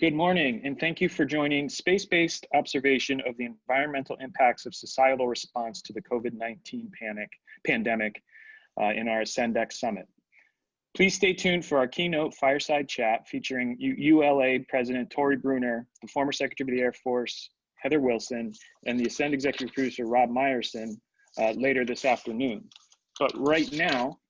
Good morning, and thank you for joining Space-Based Observation of the Environmental Impacts of Societal Response to the COVID-19 Pandemic in our ASCENDx Summit. Please stay tuned for our keynote fireside chat featuring ULA President Tory Bruner, the former Secretary of the Air Force, Heather Wilson, and the Ascend Executive Producer, Rob Meyerson, later this afternoon. But right now,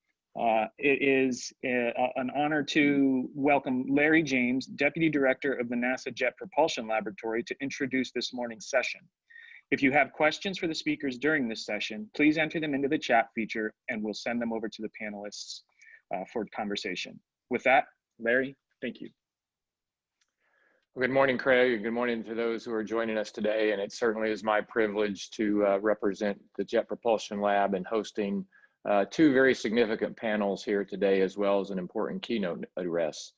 it is an honor to welcome Larry James, Deputy Director of the NASA Jet Propulsion Laboratory, to introduce this morning's session. If you have questions for the speakers during this session, please enter them into the chat feature and we'll send them over to the panelists for conversation. With that, Larry, thank you. Well, good morning, Craig, and good morning to those who are joining us today. And it certainly is my privilege to represent the Jet Propulsion Lab and hosting two very significant panels here today, as well as an important keynote address.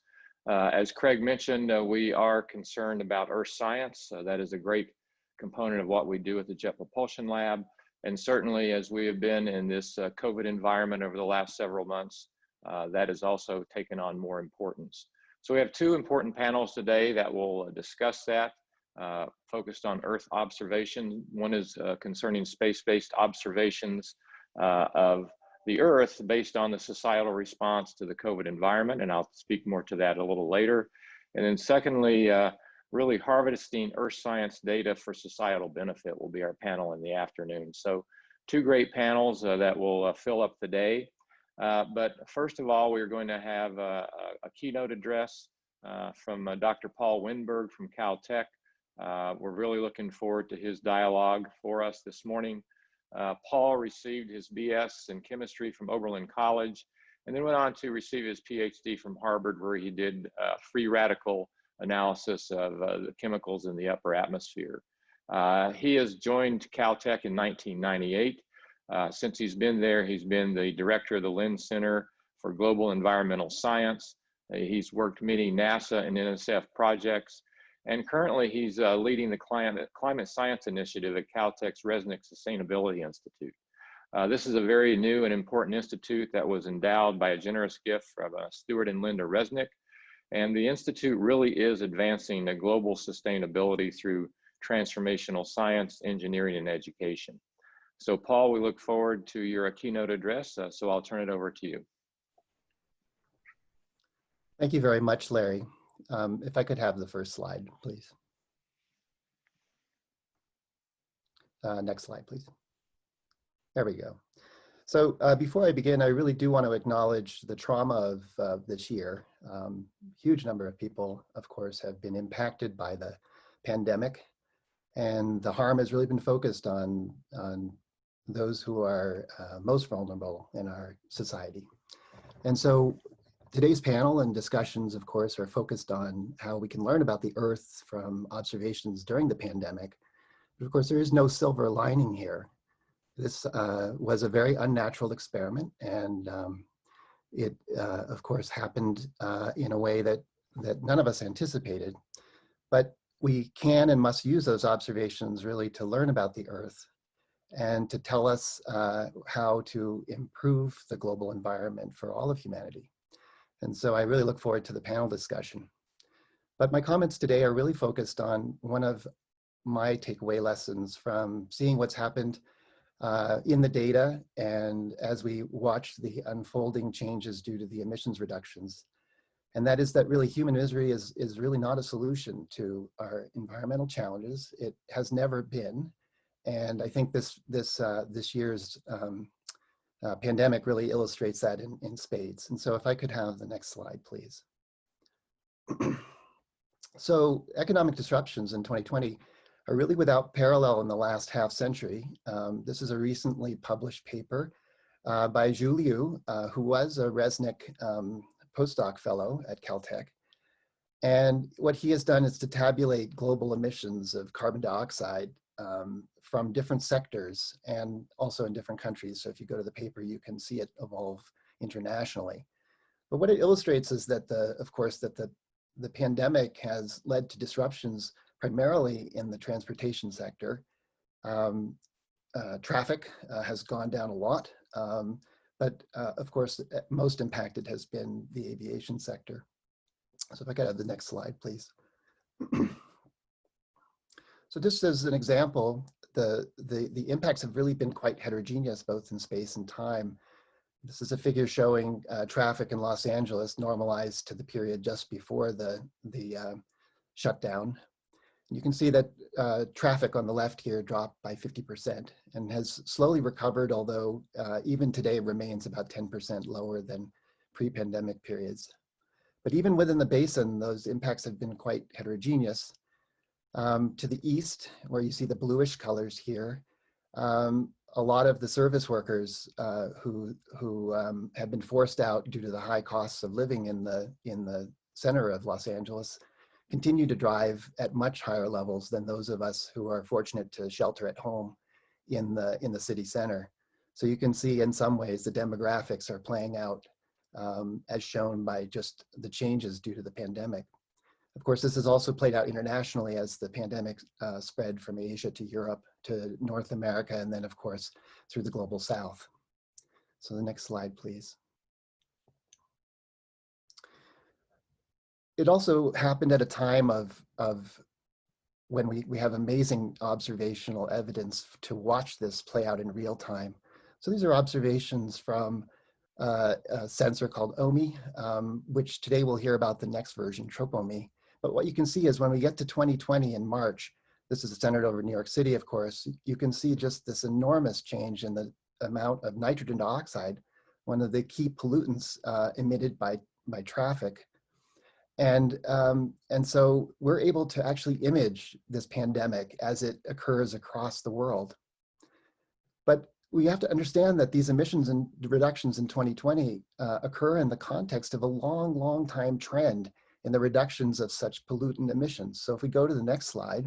As Craig mentioned, we are concerned about Earth science. That is a great component of what we do at the Jet Propulsion Lab. And certainly, as we have been in this COVID environment over the last several months, that has also taken on more importance. So we have two important panels today that will discuss that, focused on Earth observation. One is concerning space-based observations of the Earth based on the societal response to the COVID environment, and I'll speak more to that a little later. And then secondly, really harvesting Earth science data for societal benefit will be our panel in the afternoon. So two great panels that will fill up the day. But first of all, we're going to have a keynote address from Dr. Paul Winberg from Caltech. We're really looking forward to his dialogue for us this morning. Paul received his BS in chemistry from Oberlin College, and then went on to receive his PhD from Harvard, where he did free radical analysis of the chemicals in the upper atmosphere. He has joined Caltech in 1998. Since he's been there, he's been the director of the Lynn Center for Global Environmental Science. He's worked many NASA and NSF projects. And currently he's leading the Climate Science Initiative at Caltech's Resnick Sustainability Institute. This is a very new and important institute that was endowed by a generous gift from Stuart and Linda Resnick. And the institute really is advancing the global sustainability through transformational science, engineering, and education. So Paul, we look forward to your keynote address, so I'll turn it over to you. Thank you very much, Larry. If I could have the first slide, please. Next slide, please. There we go. So before I begin, I really do want to acknowledge the trauma of this year. Huge number of people, of course, have been impacted by the pandemic, and the harm has really been focused on those who are most vulnerable in our society. And so today's panel and discussions, of course, are focused on how we can learn about the Earth from observations during the pandemic. But of course, there is no silver lining here. This was a very unnatural experiment, and it, of course, happened in a way that none of us anticipated. But we can and must use those observations really to learn about the Earth and to tell us how to improve the global environment for all of humanity. And so I really look forward to the panel discussion. But my comments today are really focused on one of my takeaway lessons from seeing what's happened in the data and as we watch the unfolding changes due to the emissions reductions. And that is that really human misery is really not a solution to our environmental challenges. It has never been. And I think this year's pandemic really illustrates that in spades. And so if I could have the next slide, please. So economic disruptions in 2020 are really without parallel in the last half century. This is a recently published paper by Zhu Liu, who was a Resnick postdoc fellow at Caltech. And what he has done is to tabulate global emissions of carbon dioxide from different sectors and also in different countries. So if you go to the paper, you can see it evolve internationally. But what it illustrates is that of course, the pandemic has led to disruptions primarily in the transportation sector. Traffic has gone down a lot, but of course, most impacted has been the aviation sector. So if I could have the next slide, please. So just as an example, the impacts have really been quite heterogeneous, both in space and time. This is a figure showing traffic in Los Angeles normalized to the period just before the shutdown. You can see that traffic on the left here dropped by 50% and has slowly recovered, although even today remains about 10% lower than pre-pandemic periods. But even within the basin, those impacts have been quite heterogeneous. To the east, where you see the bluish colors here, a lot of the service workers who have been forced out due to the high costs of living in the center of Los Angeles continue to drive at much higher levels than those of us who are fortunate to shelter at home in the city center. So you can see in some ways the demographics are playing out as shown by just the changes due to the pandemic. Of course, this has also played out internationally as the pandemic spread from Asia to Europe to North America, and then of course through the global south. So the next slide, please. It also happened at a time of when we have amazing observational evidence to watch this play out in real time. So these are observations from a sensor called OMI, which today we'll hear about the next version, TROPOMI. But what you can see is when we get to 2020 in March, this is centered over New York City, of course, you can see just this enormous change in the amount of nitrogen dioxide, one of the key pollutants emitted by traffic. And so we're able to actually image this pandemic as it occurs across the world. But we have to understand that these emissions and reductions in 2020 occur in the context of a long, long time trend in the reductions of such pollutant emissions. So if we go to the next slide,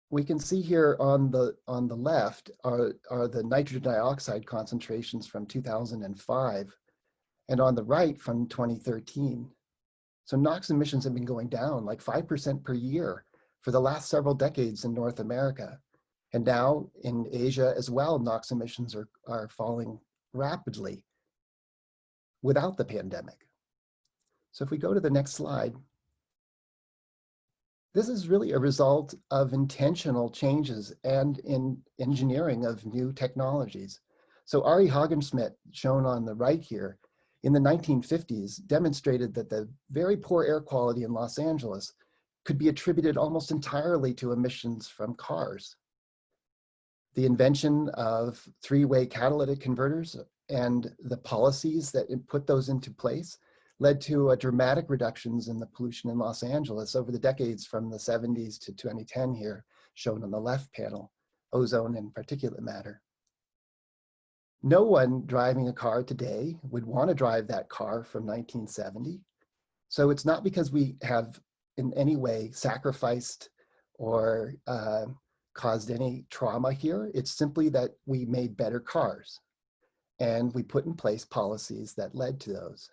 we can see here on the left are the nitrogen dioxide concentrations from 2005, and on the right from 2013. So NOx emissions have been going down like 5% per year for the last several decades in North America. And now in Asia as well, NOx emissions are falling rapidly without the pandemic. So if we go to the next slide, this is really a result of intentional changes and in engineering of new technologies. So Ari Haagenschmidt, shown on the right here, in the 1950s demonstrated that the very poor air quality in Los Angeles could be attributed almost entirely to emissions from cars. The invention of three-way catalytic converters and the policies that put those into place led to dramatic reductions in the pollution in Los Angeles over the decades from the 70s to 2010 here, shown on the left panel, ozone and particulate matter. No one driving a car today would want to drive that car from 1970. So it's not because we have in any way sacrificed or caused any trauma here. It's simply that we made better cars and we put in place policies that led to those.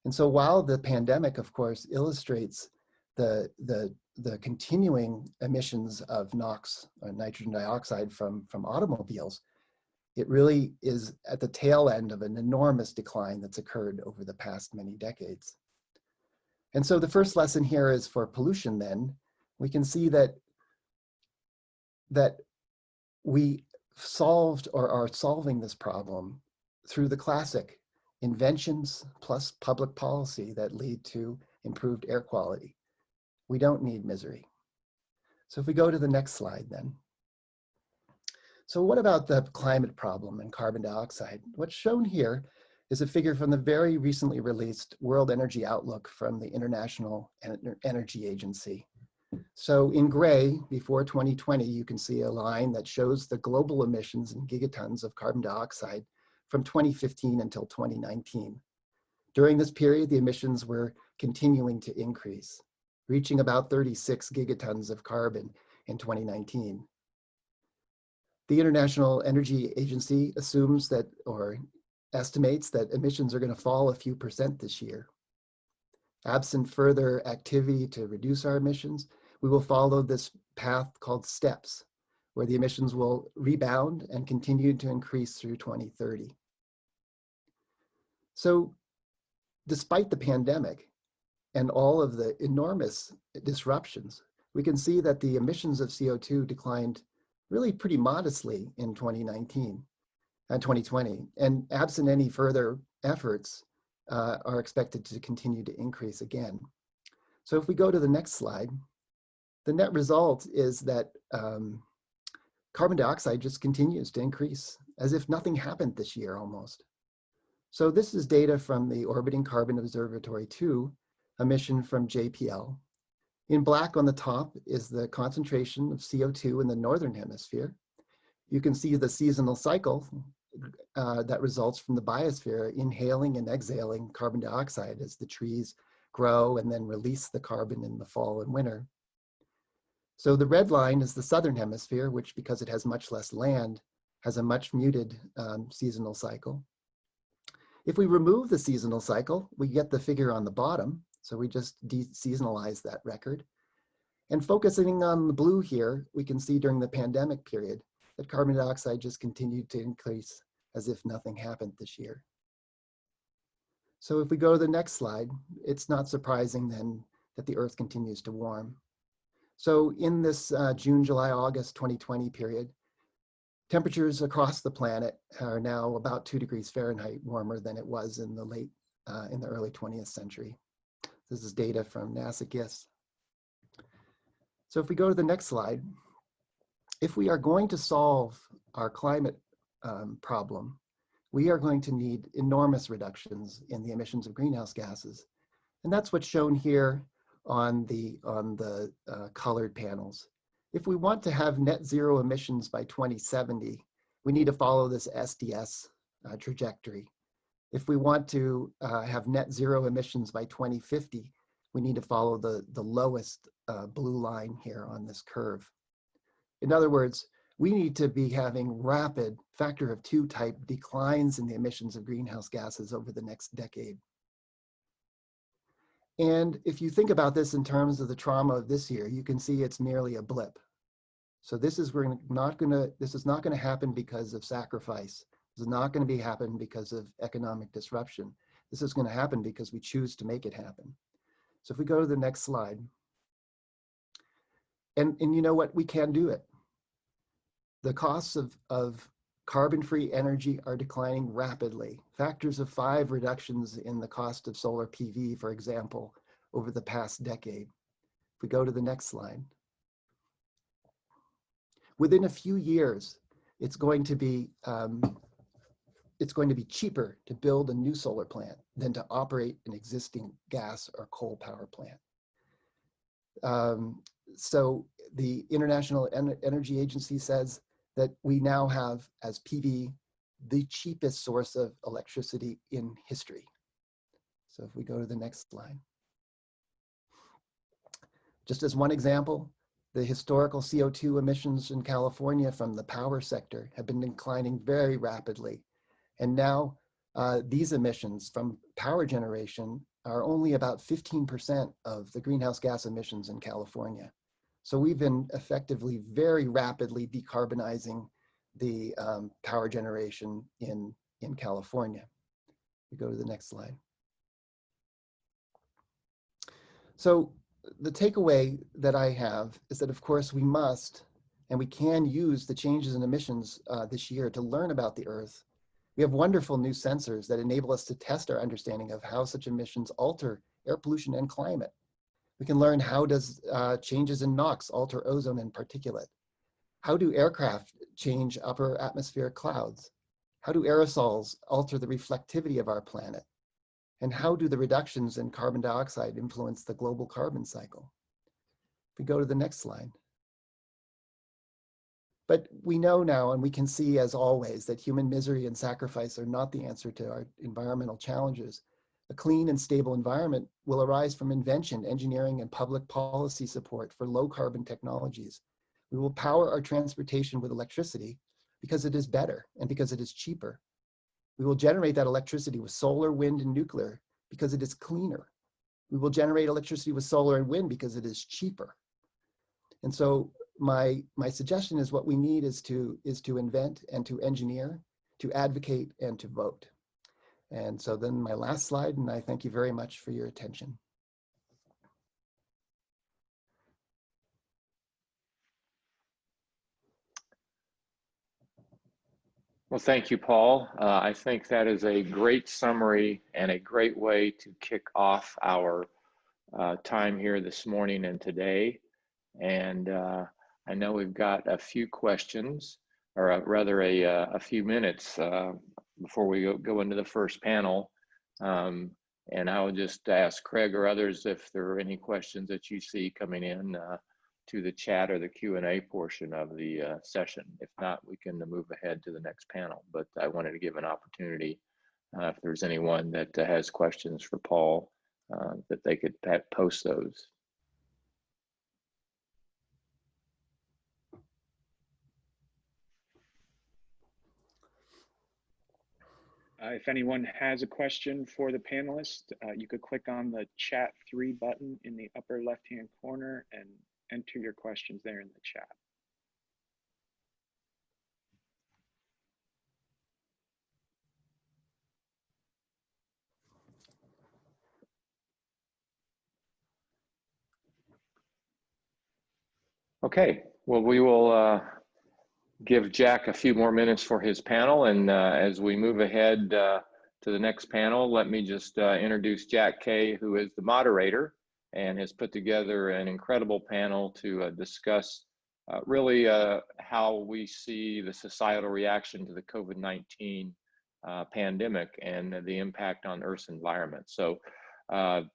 And so while the pandemic, of course, illustrates the continuing emissions of NOx, or nitrogen dioxide from automobiles, it really is at the tail end of an enormous decline that's occurred over the past many decades. And so the first lesson here is for pollution then. We can see that we solved or are solving this problem through the classic inventions plus public policy that lead to improved air quality. We don't need misery. So if we go to the next slide then. So what about the climate problem and carbon dioxide? What's shown here is a figure from the very recently released World Energy Outlook from the International Energy Agency. So in gray, before 2020, you can see a line that shows the global emissions in gigatons of carbon dioxide from 2015 until 2019. During this period, the emissions were continuing to increase, reaching about 36 gigatons of carbon in 2019. The International Energy Agency assumes that, or estimates that emissions are going to fall a few percent this year. Absent further activity to reduce our emissions, we will follow this path called steps, where the emissions will rebound and continue to increase through 2030. So despite the pandemic, and all of the enormous disruptions, we can see that the emissions of CO2 declined really pretty modestly in 2019 and 2020, and absent any further efforts, are expected to continue to increase again. So if we go to the next slide, the net result is that carbon dioxide just continues to increase as if nothing happened this year almost. So this is data from the Orbiting Carbon Observatory 2 emission from JPL. In black on the top is the concentration of CO2 in the northern hemisphere. You can see the seasonal cycle that results from the biosphere inhaling and exhaling carbon dioxide as the trees grow and then release the carbon in the fall and winter. So the red line is the southern hemisphere, which, because it has much less land, has a much muted seasonal cycle. If we remove the seasonal cycle, we get the figure on the bottom. So we just de-seasonalize that record. And focusing on the blue here, we can see during the pandemic period that carbon dioxide just continued to increase as if nothing happened this year. So if we go to the next slide, it's not surprising then that the Earth continues to warm. So in this June, July, August 2020 period, temperatures across the planet are now about 2 degrees Fahrenheit warmer than it was in the early 20th century. This is data from NASA GISS. So if we go to the next slide, if we are going to solve our climate problem, we are going to need enormous reductions in the emissions of greenhouse gases. And that's what's shown here on the colored panels. If we want to have net zero emissions by 2070, we need to follow this SDS trajectory. If we want to have net zero emissions by 2050, we need to follow the lowest blue line here on this curve. In other words, we need to be having rapid factor of 2 type declines in the emissions of greenhouse gases over the next decade. And if you think about this in terms of the trauma of this year, you can see it's merely a blip. So this is not going to happen because of sacrifice. This is not going to happen because of economic disruption. This is going to happen because we choose to make it happen. So if we go to the next slide, and you know what, we can do it. The costs of carbon-free energy are declining rapidly. Factors of 5 reductions in the cost of solar PV, for example, over the past decade. If we go to the next slide. Within a few years, it's going to be cheaper to build a new solar plant than to operate an existing gas or coal power plant. So the International Energy Agency says that we now have, as PV, the cheapest source of electricity in history. So if we go to the next slide. Just as one example, the historical CO2 emissions in California from the power sector have been declining very rapidly. And now these emissions from power generation are only about 15% of the greenhouse gas emissions in California. So we've been effectively very rapidly decarbonizing the power generation in California. We go to the next slide. So the takeaway that I have is that, of course, we must and we can use the changes in emissions this year to learn about the Earth. We have wonderful new sensors that enable us to test our understanding of how such emissions alter air pollution and climate. We can learn how does changes in NOx alter ozone and particulate. How do aircraft change upper atmospheric clouds? How do aerosols alter the reflectivity of our planet? And how do the reductions in carbon dioxide influence the global carbon cycle? If we go to the next slide. But we know now, and we can see as always, that human misery and sacrifice are not the answer to our environmental challenges. A clean and stable environment will arise from invention, engineering, and public policy support for low carbon technologies. We will power our transportation with electricity because it is better and because it is cheaper. We will generate that electricity with solar, wind, and nuclear because it is cleaner. We will generate electricity with solar and wind because it is cheaper. And so my suggestion is what we need is to invent and to engineer, to advocate, and to vote. And so then my last slide, and I thank you very much for your attention. Well, thank you, Paul. I think that is a great summary and a great way to kick off our time here this morning and today. And I know we've got a few questions, or rather a few minutes before we go into the first panel. And I would just ask Craig or others if there are any questions that you see coming in to the chat or the Q&A portion of the session. If not, we can move ahead to the next panel. But I wanted to give an opportunity if there's anyone that has questions for Paul, that they could post those. If anyone has a question for the panelists, you could click on the chat 3 button in the upper left-hand corner and enter your questions there in the chat. Okay, well, we will give Jack a few more minutes for his panel. And as we move ahead to the next panel, let me just introduce Jack Kay, who is the moderator and has put together an incredible panel to discuss really how we see the societal reaction to the COVID-19 pandemic and the impact on Earth's environment. So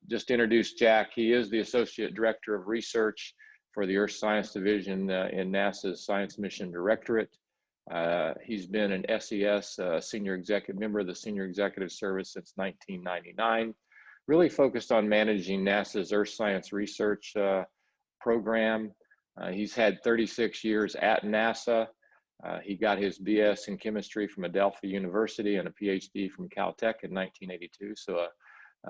just to introduce Jack, he is the Associate Director of Research for the Earth Science Division in NASA's Science Mission Directorate. He's been an SES senior executive member of the Senior Executive Service since 1999, really focused on managing NASA's Earth Science Research program. He's had 36 years at NASA. He got his BS in chemistry from Adelphi University and a PhD from Caltech in 1982. So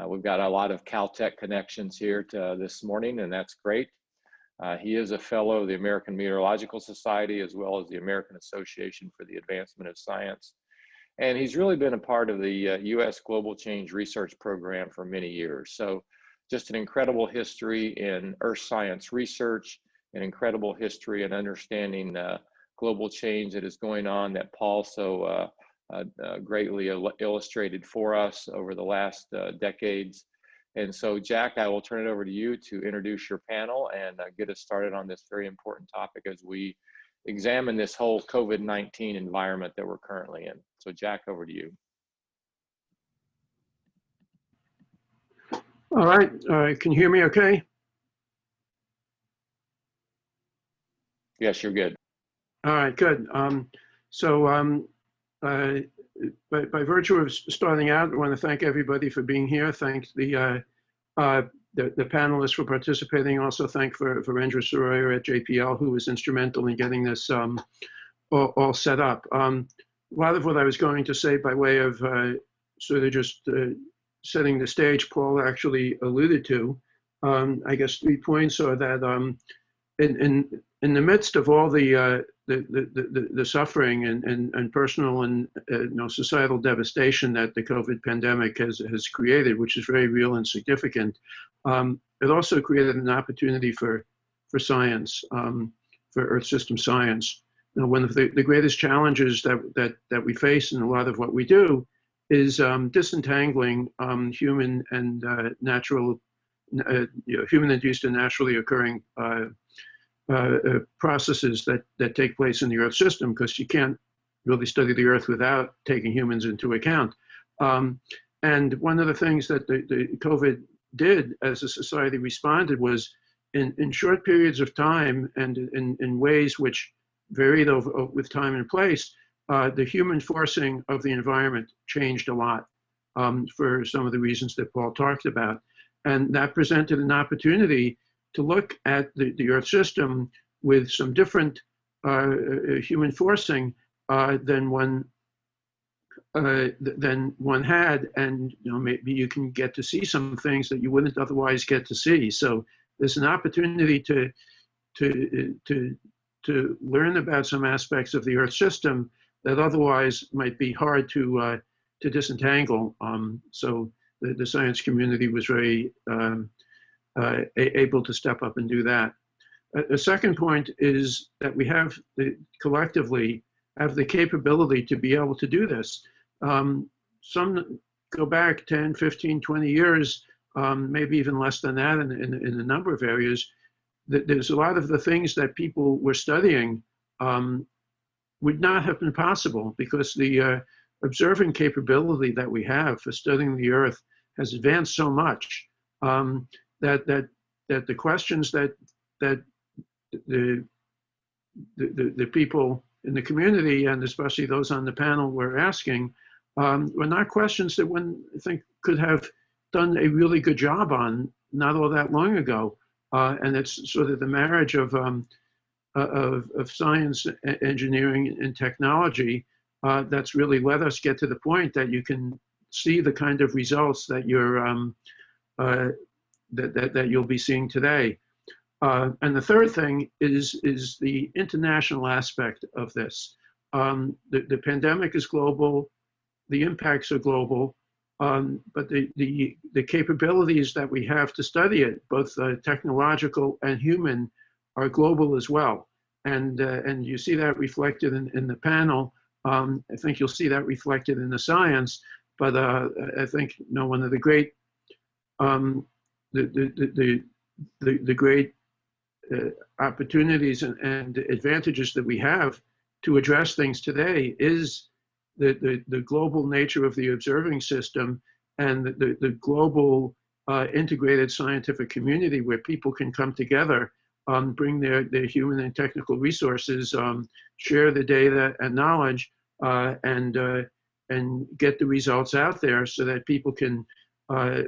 we've got a lot of Caltech connections here this morning, and that's great. He is a fellow of the American Meteorological Society, as well as the American Association for the Advancement of Science. And he's really been a part of the U.S. Global Change Research Program for many years. So just an incredible history in earth science research, an incredible history in understanding global change that is going on that Paul so greatly illustrated for us over the last decades. And so, Jack, I will turn it over to you to introduce your panel and get us started on this very important topic as we examine this whole COVID-19 environment that we're currently in. So, Jack, over to you. All right, can you hear me okay? Yes, you're good. All right, good. By virtue of starting out, I want to thank everybody for being here. Thank the panelists for participating. Also thank for Rendra Soroya at JPL, who was instrumental in getting this all set up. A lot of what I was going to say by way of sort of just setting the stage, Paul actually alluded to. I guess 3 points are that in the midst of all the suffering and personal and societal devastation that the COVID pandemic has created, which is very real and significant, it also created an opportunity for science, for Earth system science. One of the greatest challenges that we face in a lot of what we do is disentangling human and natural, human-induced and naturally occurring processes that take place in the Earth system, because you can't really study the Earth without taking humans into account. And one of the things that the COVID did as a society responded was in short periods of time and in ways which varied with time and place, the human forcing of the environment changed a lot for some of the reasons that Paul talked about. And that presented an opportunity to look at the Earth system with some different human forcing than one had, and maybe you can get to see some things that you wouldn't otherwise get to see. So there's an opportunity to learn about some aspects of the Earth system that otherwise might be hard to disentangle. So the science community was very able to step up and do that. A second point is that we have collectively, have the capability to be able to do this. Some go back 10, 15, 20 years, maybe even less than that in a number of areas. There's a lot of the things that people were studying would not have been possible because the observing capability that we have for studying the Earth has advanced so much that the questions that the people in the community, and especially those on the panel, were asking were not questions that one, I think, could have done a really good job on not all that long ago. And it's sort of the marriage of science, engineering, and technology that's really let us get to the point that you can see the kind of results that that you'll be seeing today. And the third thing is the international aspect of this. The pandemic is global, the impacts are global, but the capabilities that we have to study it, both technological and human, are global as well. And you see that reflected in the panel. I think you'll see that reflected in the science, but I think one of the great the great opportunities and advantages that we have to address things today is the global nature of the observing system and the global integrated scientific community where people can come together, bring their human and technical resources, share the data and knowledge, and get the results out there so that people can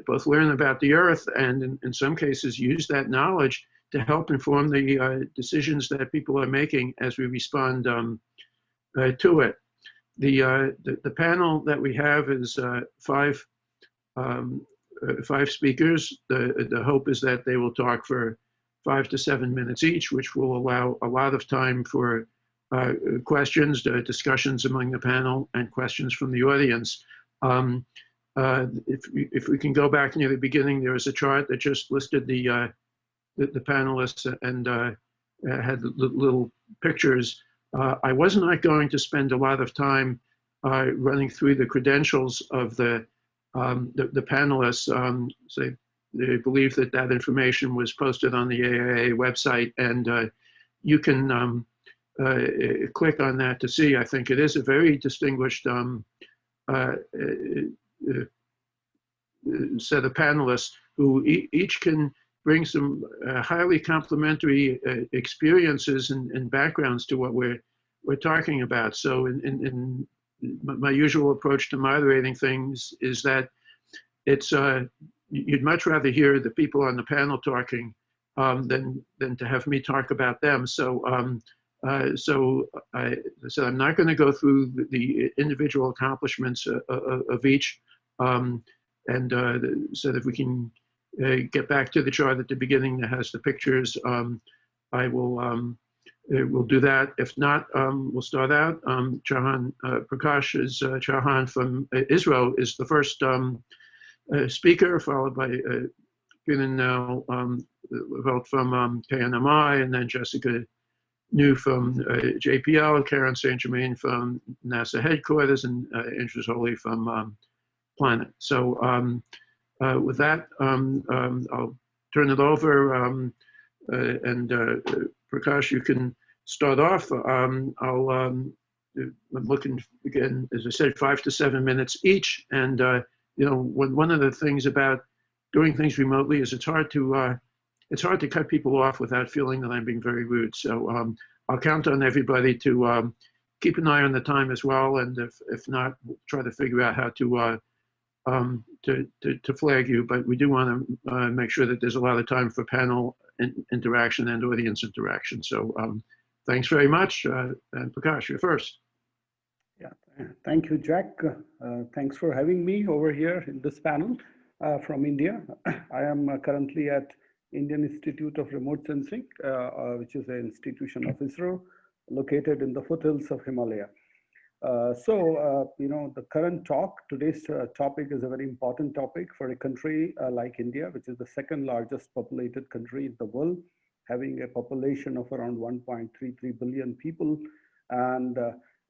both learn about the Earth and in some cases use that knowledge to help inform the decisions that people are making as we respond to it. The panel that we have is five speakers. The hope is that they will talk for 5 to 7 minutes each, which will allow a lot of time for questions, discussions among the panel, and questions from the audience. If we can go back near the beginning, there was a chart that just listed the panelists and had little pictures. I was not going to spend a lot of time running through the credentials of the panelists. So they believe that information was posted on the AIA website, and you can click on that to see. I think it is a very distinguished set of panelists who each can bring some highly complementary experiences and backgrounds to what we're talking about. So in my usual approach to moderating things is that it's you'd much rather hear the people on the panel talking than to have me talk about them. So I'm not going to go through the individual accomplishments of each, and so that we can get back to the chart at the beginning that has the pictures. I will we'll do that. If not, we'll start out. Chahan Prakash is Chahan from Israel is the first speaker, followed by Pinanel Levelt from KNMI, and then Jessica New from JPL, Karen St. Germain from NASA headquarters, and Andrew Zoli from Planet. So with that, I'll turn it over, and Prakash, you can start off. I'm looking, again, as I said, 5 to 7 minutes each. And one of the things about doing things remotely is it's hard to cut people off without feeling that I'm being very rude. So I'll count on everybody to keep an eye on the time as well. And if not, we'll try to figure out how to flag you. But we do want to make sure that there's a lot of time for panel interaction and audience interaction. So thanks very much. And Prakash, you're first. Yeah, thank you, Jack. Thanks for having me over here in this panel from India. I am currently at Indian Institute of Remote Sensing, which is an institution of ISRO located in the foothills of Himalaya. The current talk, today's topic is a very important topic for a country like India, which is the second largest populated country in the world, having a population of around 1.33 billion people. And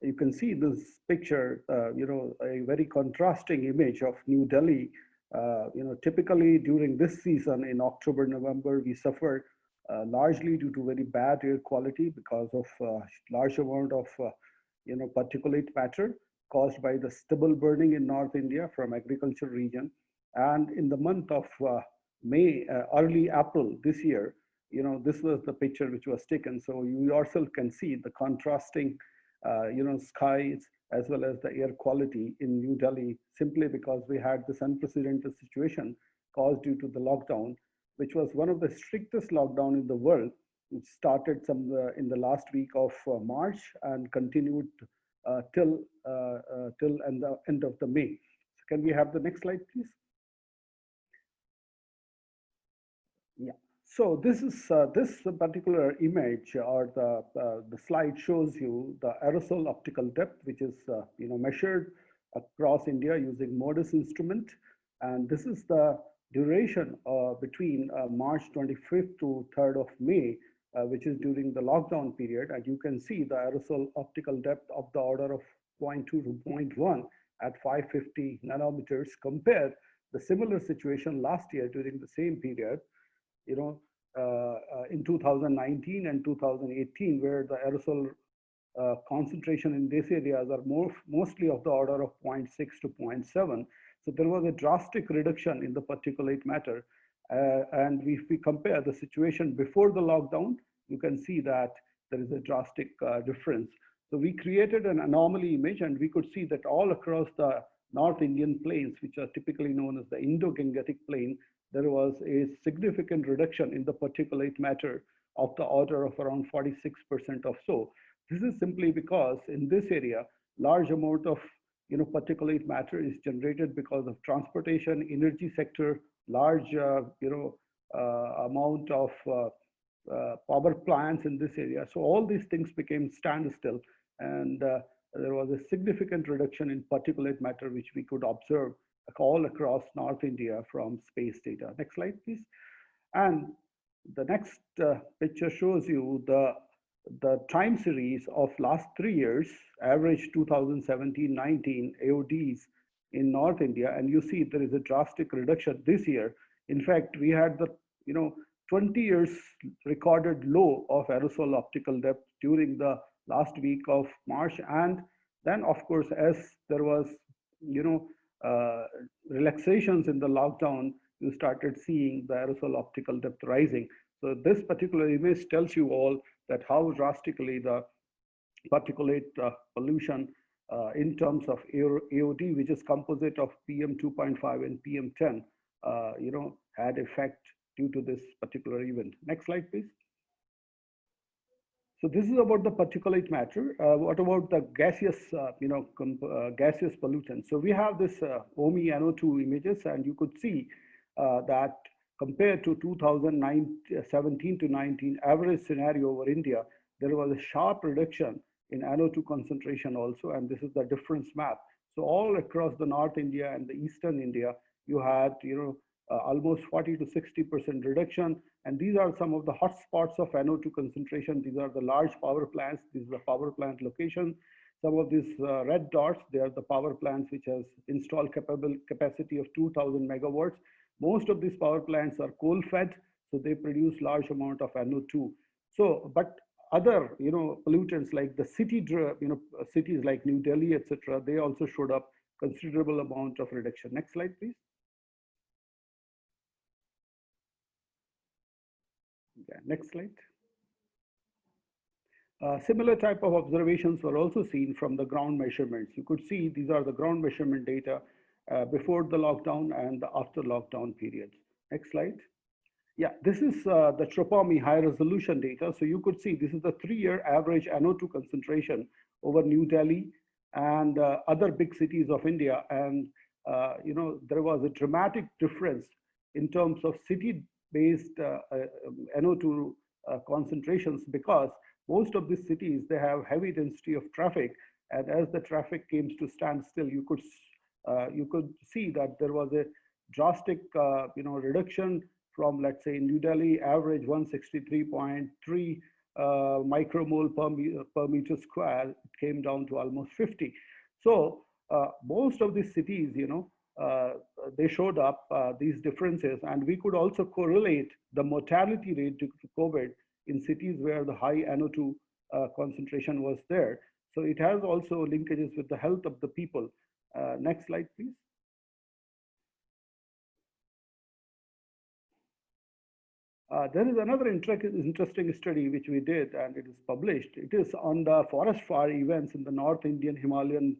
you can see this picture, a very contrasting image of New Delhi. Typically during this season in October, November, we suffer largely due to very bad air quality because of large amount of particulate matter caused by the stubble burning in North India from agriculture region. And in the month of May, early April this year, this was the picture which was taken. So you yourself can see the contrasting, skies as well as the air quality in New Delhi, simply because we had this unprecedented situation caused due to the lockdown, which was one of the strictest lockdown in the world. It started in the last week of March and continued till the end of the May. So can we have the next slide, please? Yeah. So this is this particular image, or the slide shows you the aerosol optical depth, which is measured across India using MODIS instrument, and this is the duration between March 25th to 3rd of May, which is during the lockdown period. And you can see the aerosol optical depth of the order of 0.2 to 0.1 at 550 nanometers, compared the similar situation last year during the same period, in 2019 and 2018, where the aerosol concentration in these areas are mostly of the order of 0.6 to 0.7. So there was a drastic reduction in the particulate matter. And if we compare the situation before the lockdown, you can see that there is a drastic difference. So we created an anomaly image, and we could see that all across the North Indian plains, which are typically known as the Indo-Gangetic plain, there was a significant reduction in the particulate matter of the order of around 46% or so. This is simply because in this area, large amount of particulate matter is generated because of transportation, energy sector, large amount of power plants in this area. So all these things became standstill, and there was a significant reduction in particulate matter, which we could observe all across North India from space data. Next slide, please. And the next picture shows you the time series of last 3 years, average 2017-19 AODs in North India, and you see there is a drastic reduction this year. In fact, we had the 20 years recorded low of aerosol optical depth during the last week of March, and then of course, as there was relaxations in the lockdown, you started seeing the aerosol optical depth rising. So this particular image tells you all that how drastically the particulate pollution in terms of AOD, which is composite of PM 2.5 and PM 10, had effect due to this particular event. Next slide, please. So this is about the particulate matter. What about the gaseous, gaseous pollutants? So we have this OMI NO2 images, and you could see that compared to 2017 to 19 average scenario over India, there was a sharp reduction in NO2 concentration also, and this is the difference map. So all across the North India and the Eastern India, you had almost 40 to 60% reduction. And these are some of the hotspots of NO2 concentration. These are the large power plants. This is the power plant location. Some of these red dots, they are the power plants which has installed capacity of 2000 megawatts. Most of these power plants are coal fed, so they produce large amount of NO2. So, but other, pollutants like the cities like New Delhi, etc., they also showed up considerable amount of reduction. Next slide, please. Okay, next slide. Similar type of observations were also seen from the ground measurements. You could see these are the ground measurement data before the lockdown and the after lockdown periods. Next slide. Yeah, this is the TROPOMI high resolution data. So you could see this is the 3-year average NO2 concentration over New Delhi and other big cities of India. And, there was a dramatic difference in terms of city-based NO2 concentrations, because most of these cities, they have heavy density of traffic. And as the traffic came to standstill, you could see that there was a drastic, reduction from, let's say, New Delhi average 163.3 micromole per meter square. It came down to almost 50. So most of these cities, they showed up these differences, and we could also correlate the mortality rate due to COVID in cities where the high NO2 concentration was there. So it has also linkages with the health of the people. Next slide, please. There is another interesting study which we did, and it is published. It is on the forest fire events in the North Indian Himalayan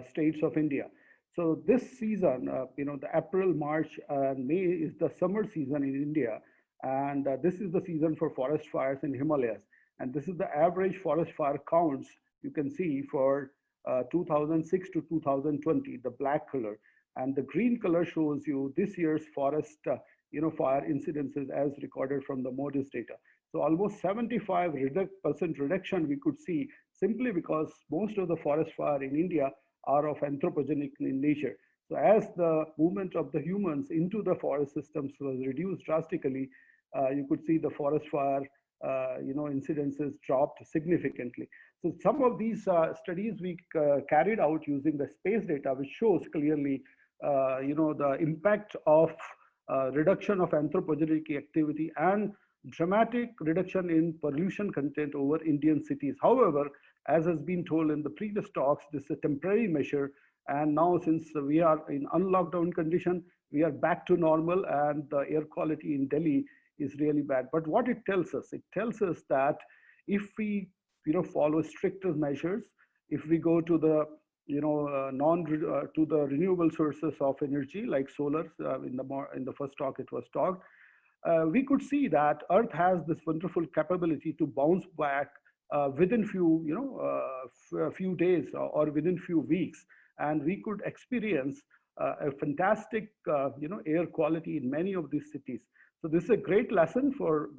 states of India. So this season, the April, March, and May is the summer season in India. And this is the season for forest fires in Himalayas. And this is the average forest fire counts you can see for 2006 to 2020, the black color. And the green color shows you this year's forest fire incidences as recorded from the MODIS data. So almost 75% reduction we could see simply because most of the forest fire in India are of anthropogenic in nature. So as the movement of the humans into the forest systems was reduced drastically, you could see the forest fire incidences dropped significantly. So some of these studies we carried out using the space data, which shows clearly the impact of reduction of anthropogenic activity and dramatic reduction in pollution content over Indian cities. However, as has been told in the previous talks, this is a temporary measure. And now since we are in unlockdown condition, we are back to normal, and the air quality in Delhi is really bad. But what it tells us that if we follow stricter measures, if we go to the to the renewable sources of energy like solar, in the first talk it was talked, we could see that Earth has this wonderful capability to bounce back within few days or within few weeks, and we could experience a fantastic air quality in many of these cities. So this is a great lesson for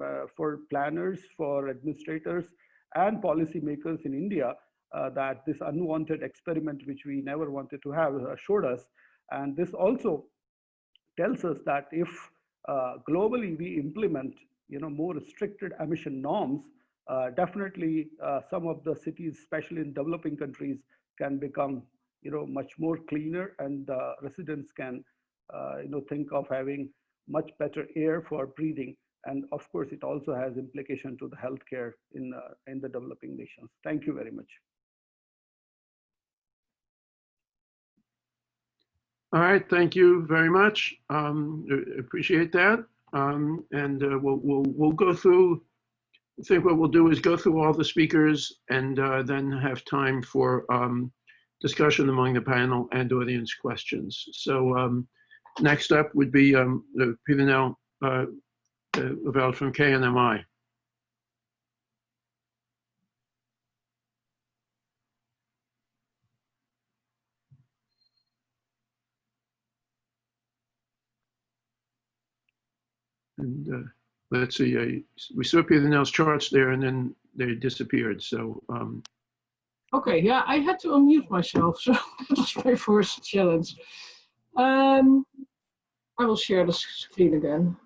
planners, for administrators, and policymakers in India, that this unwanted experiment, which we never wanted to have, showed us. And this also tells us that if globally we implement more restricted emission norms, definitely some of the cities, especially in developing countries, can become much more cleaner, and residents can think of having much better air for breathing. And of course, it also has implication to the healthcare in the developing nations. Thank you very much. All right, thank you very much. Appreciate that. We'll go through. I think what we'll do is go through all the speakers and then have time for discussion among the panel and audience questions. So next up would be Pivinel Lavelle from KNMI. And let's see, we saw Pivinel's charts there and then they disappeared. So. Okay, yeah, I had to unmute myself, so that was my first challenge. I will share the screen again.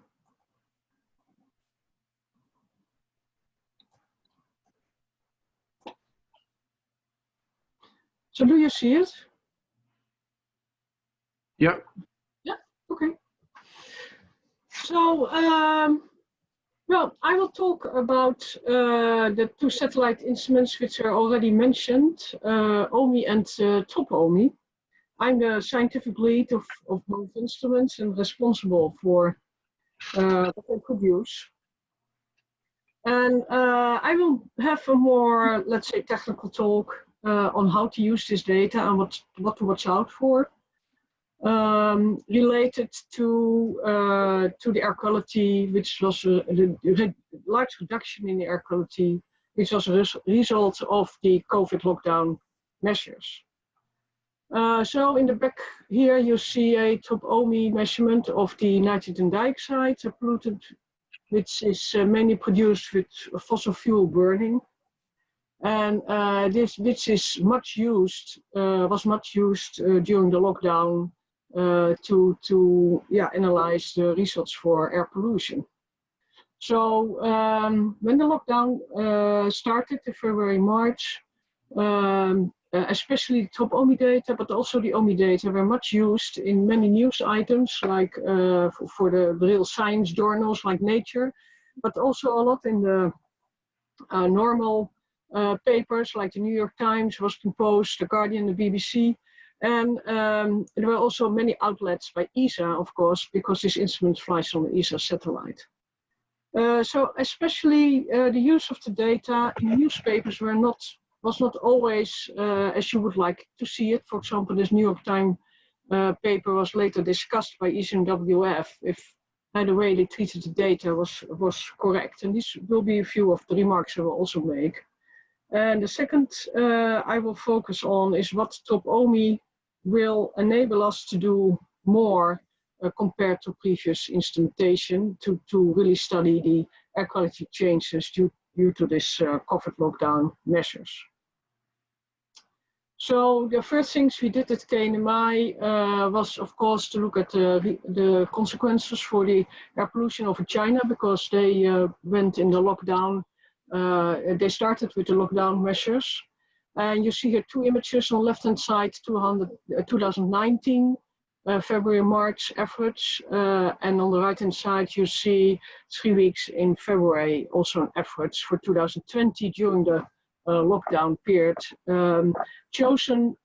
So do you see it? Yep. Yeah, okay. So, well, I will talk about the two satellite instruments which are already mentioned, OMI and TOP-OMI. I'm the scientific lead of both instruments and responsible for what they produce. And I will have a more, let's say, technical talk on how to use this data and what to watch out for, related to the air quality, which was a large reduction in the air quality, which was a result of the COVID lockdown measures. So in the back here, you see a TOP-OMI measurement of the nitrogen dioxide, a pollutant, which is mainly produced with fossil fuel burning. And this, which is much used, was much used during the lockdown to analyze the results for air pollution. So when the lockdown started in February, March, especially the top OMI data, but also the OMI data were much used in many news items, like for the real science journals like Nature, but also a lot in the normal papers like the New York Times, Washington Post, The Guardian, the BBC. And there were also many outlets by ESA, of course, because this instrument flies on the ESA satellite. So especially the use of the data in newspapers was not always as you would like to see it. For example, this New York Times paper was later discussed by ESA and WWF if the way they treated the data was correct. And these will be a few of the remarks I will also make. And the second I will focus on is what top OMI will enable us to do more compared to previous instrumentation to really study the air quality changes due to this COVID lockdown measures. So the first things we did at KNMI was, of course, to look at the consequences for the air pollution over China, because they went in the lockdown. They started with the lockdown measures. And you see here two images on the left-hand side, 2019, February, March average. And on the right-hand side, you see 3 weeks in February, also an average for 2020 during the lockdown period, chosen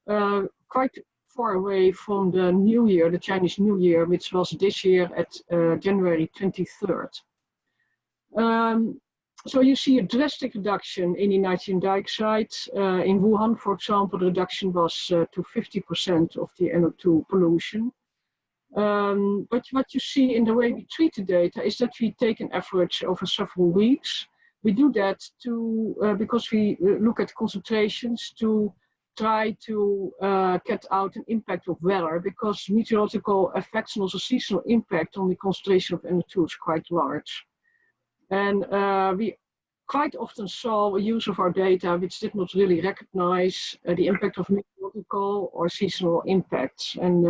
quite far away from the New Year, the Chinese New Year, which was this year at January 23rd. So you see a drastic reduction in the nitrogen dioxide. In Wuhan, for example, the reduction was to 50% of the NO2 pollution. But what you see in the way we treat the data is that we take an average over several weeks. We do that because we look at concentrations to try to get out an impact of weather, because meteorological effects and also seasonal impact on the concentration of NO2 is quite large. And we quite often saw a use of our data which did not really recognize the impact of meteorological or seasonal impacts. And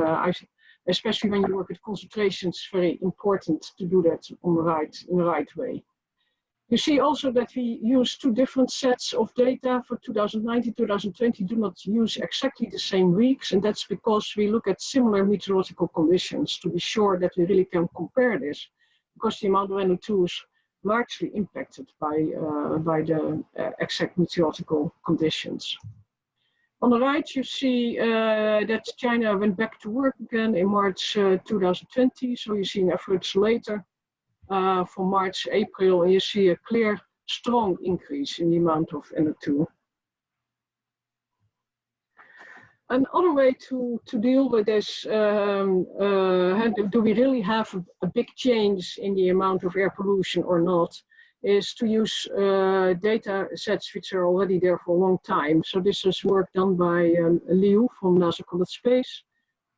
especially when you work with concentrations, it's very important to do that in the right way. You see also that we use two different sets of data for 2019, 2020, do not use exactly the same weeks. And that's because we look at similar meteorological conditions to be sure that we really can compare this, because the amount of NO2 is largely impacted by the exact meteorological conditions. On the right, you see that China went back to work again in March 2020. So you see an average later for March, April, and you see a clear, strong increase in the amount of NO2. Another way to deal with this, do we really have a big change in the amount of air pollution or not, is to use data sets which are already there for a long time. So this is work done by Liu from NASA College Space.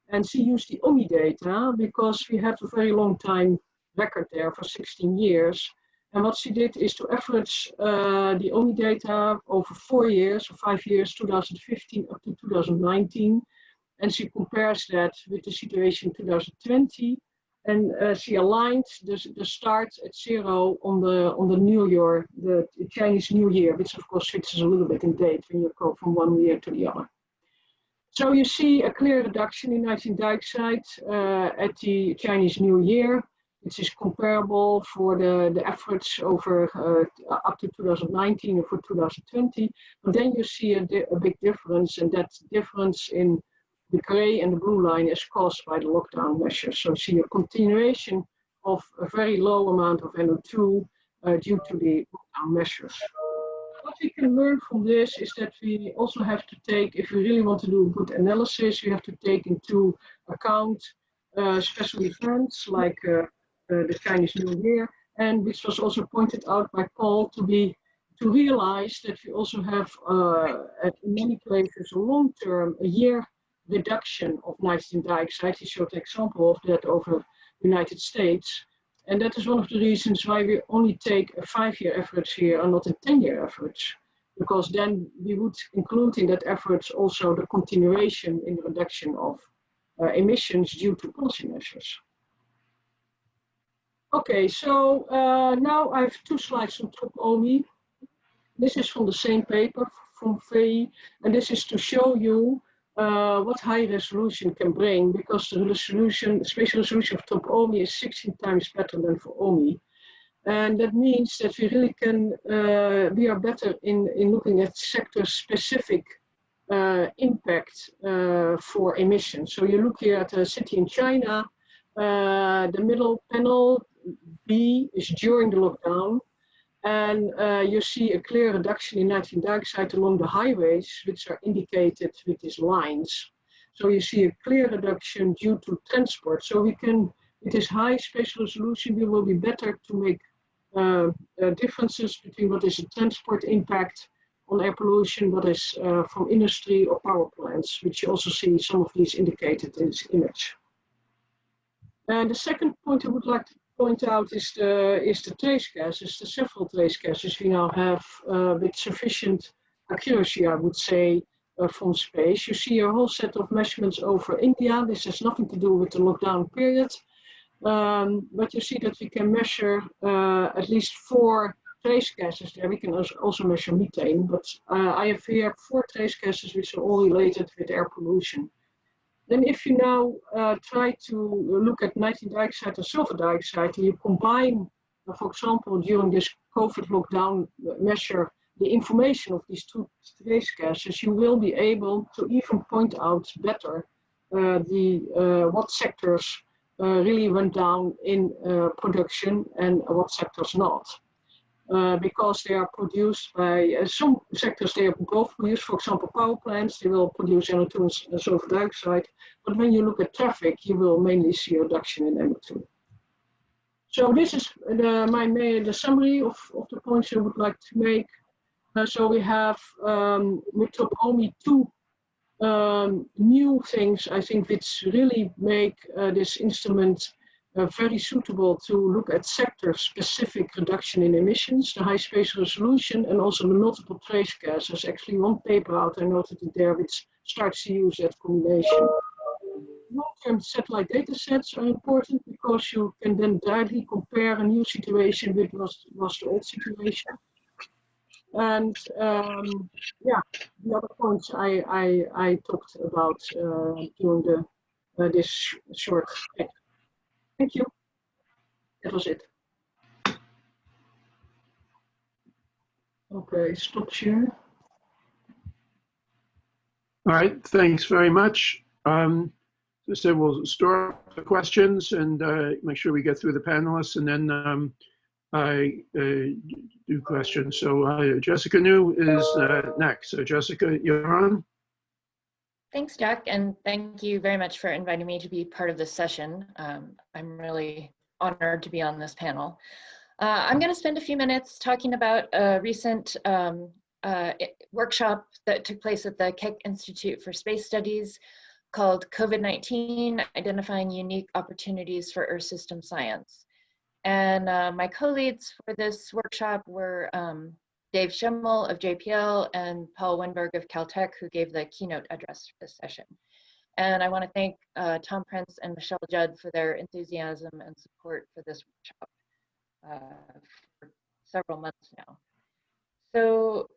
And she used the OMI data because we have a very long time record there for 16 years. And what she did is to average the OMI data over 4 years, or 5 years, 2015 up to 2019. And she compares that with the situation 2020. And she aligned the start at 0 on the New Year, the Chinese New Year, which of course switches a little bit in date when you go from one year to the other. So you see a clear reduction in nitrogen dioxide at the Chinese New Year, which is comparable for the average over up to 2019 and for 2020. But then you see a big difference, and that difference in the gray and the blue line is caused by the lockdown measures. So you see a continuation of a very low amount of NO2 due to the lockdown measures. What we can learn from this is that we also have to take, if we really want to do a good analysis, we have to take into account special events like the Chinese New Year, and which was also pointed out by Paul to realize that we also have in many places a long-term, a year reduction of nitrogen dioxide. He showed an example of that over the United States. And that is one of the reasons why we only take a 5-year average here and not a 10-year average, because then we would include in that average also the continuation in the reduction of emissions due to policy measures. Okay, so now I have 2 slides on top OMI. This is from the same paper from VI, and this is to show you what high resolution can bring, because the resolution, spatial resolution of top OMI is 16 times better than for OMI. And that means that we really can, we are better in looking at sector-specific impact for emissions. So you look here at a city in China, the middle panel, B, is during the lockdown. And you see a clear reduction in nitrogen dioxide along the highways, which are indicated with these lines. So you see a clear reduction due to transport. So we can, with this high spatial resolution, we will be better to make differences between what is a transport impact on air pollution, what is from industry or power plants, which you also see some of these indicated in this image. And the second point I would like to point out is the trace gases, the several trace gases we now have with sufficient accuracy, I would say, from space. You see a whole set of measurements over India. This has nothing to do with the lockdown period, but you see that we can measure at least 4 trace gases there. We can also measure methane, but I have here 4 trace gases which are all related with air pollution. Then if you now try to look at nitrogen dioxide and sulfur dioxide, and you combine, for example, during this COVID lockdown measure, the information of these 2 trace gases, you will be able to even point out better what sectors really went down in production and what sectors not. Because they are produced by some sectors, they are both produced. For example, power plants, they will produce NO2 and sulfur dioxide. But when you look at traffic, you will mainly see a reduction in NO2. So this is the summary of the points I would like to make. So we have with top OMI 2 new things, I think, which really make this instrument very suitable to look at sector-specific reduction in emissions, the high spatial resolution, and also the multiple trace gas. There's actually one paper out, I noted it there, which starts to use that combination. Long-term satellite data sets are important because you can then directly compare a new situation with what was the old situation. And yeah, the other points I talked about during this short talk. Thank you. That was it. Okay, stop share. All right, thanks very much. So we'll start the questions and make sure we get through the panelists, and then do questions. So Jessica New is next. So Jessica, you're on. Thanks, Jack, and thank you very much for inviting me to be part of this session. I'm really honored to be on this panel. I'm going to spend a few minutes talking about a recent workshop that took place at the Keck Institute for Space Studies called COVID-19, Identifying Unique Opportunities for Earth System Science. And my co-leads for this workshop were Dave Schimmel of JPL and Paul Winberg of Caltech, who gave the keynote address for this session. And I want to thank Tom Prince and Michelle Judd for their enthusiasm and support for this workshop for several months now. So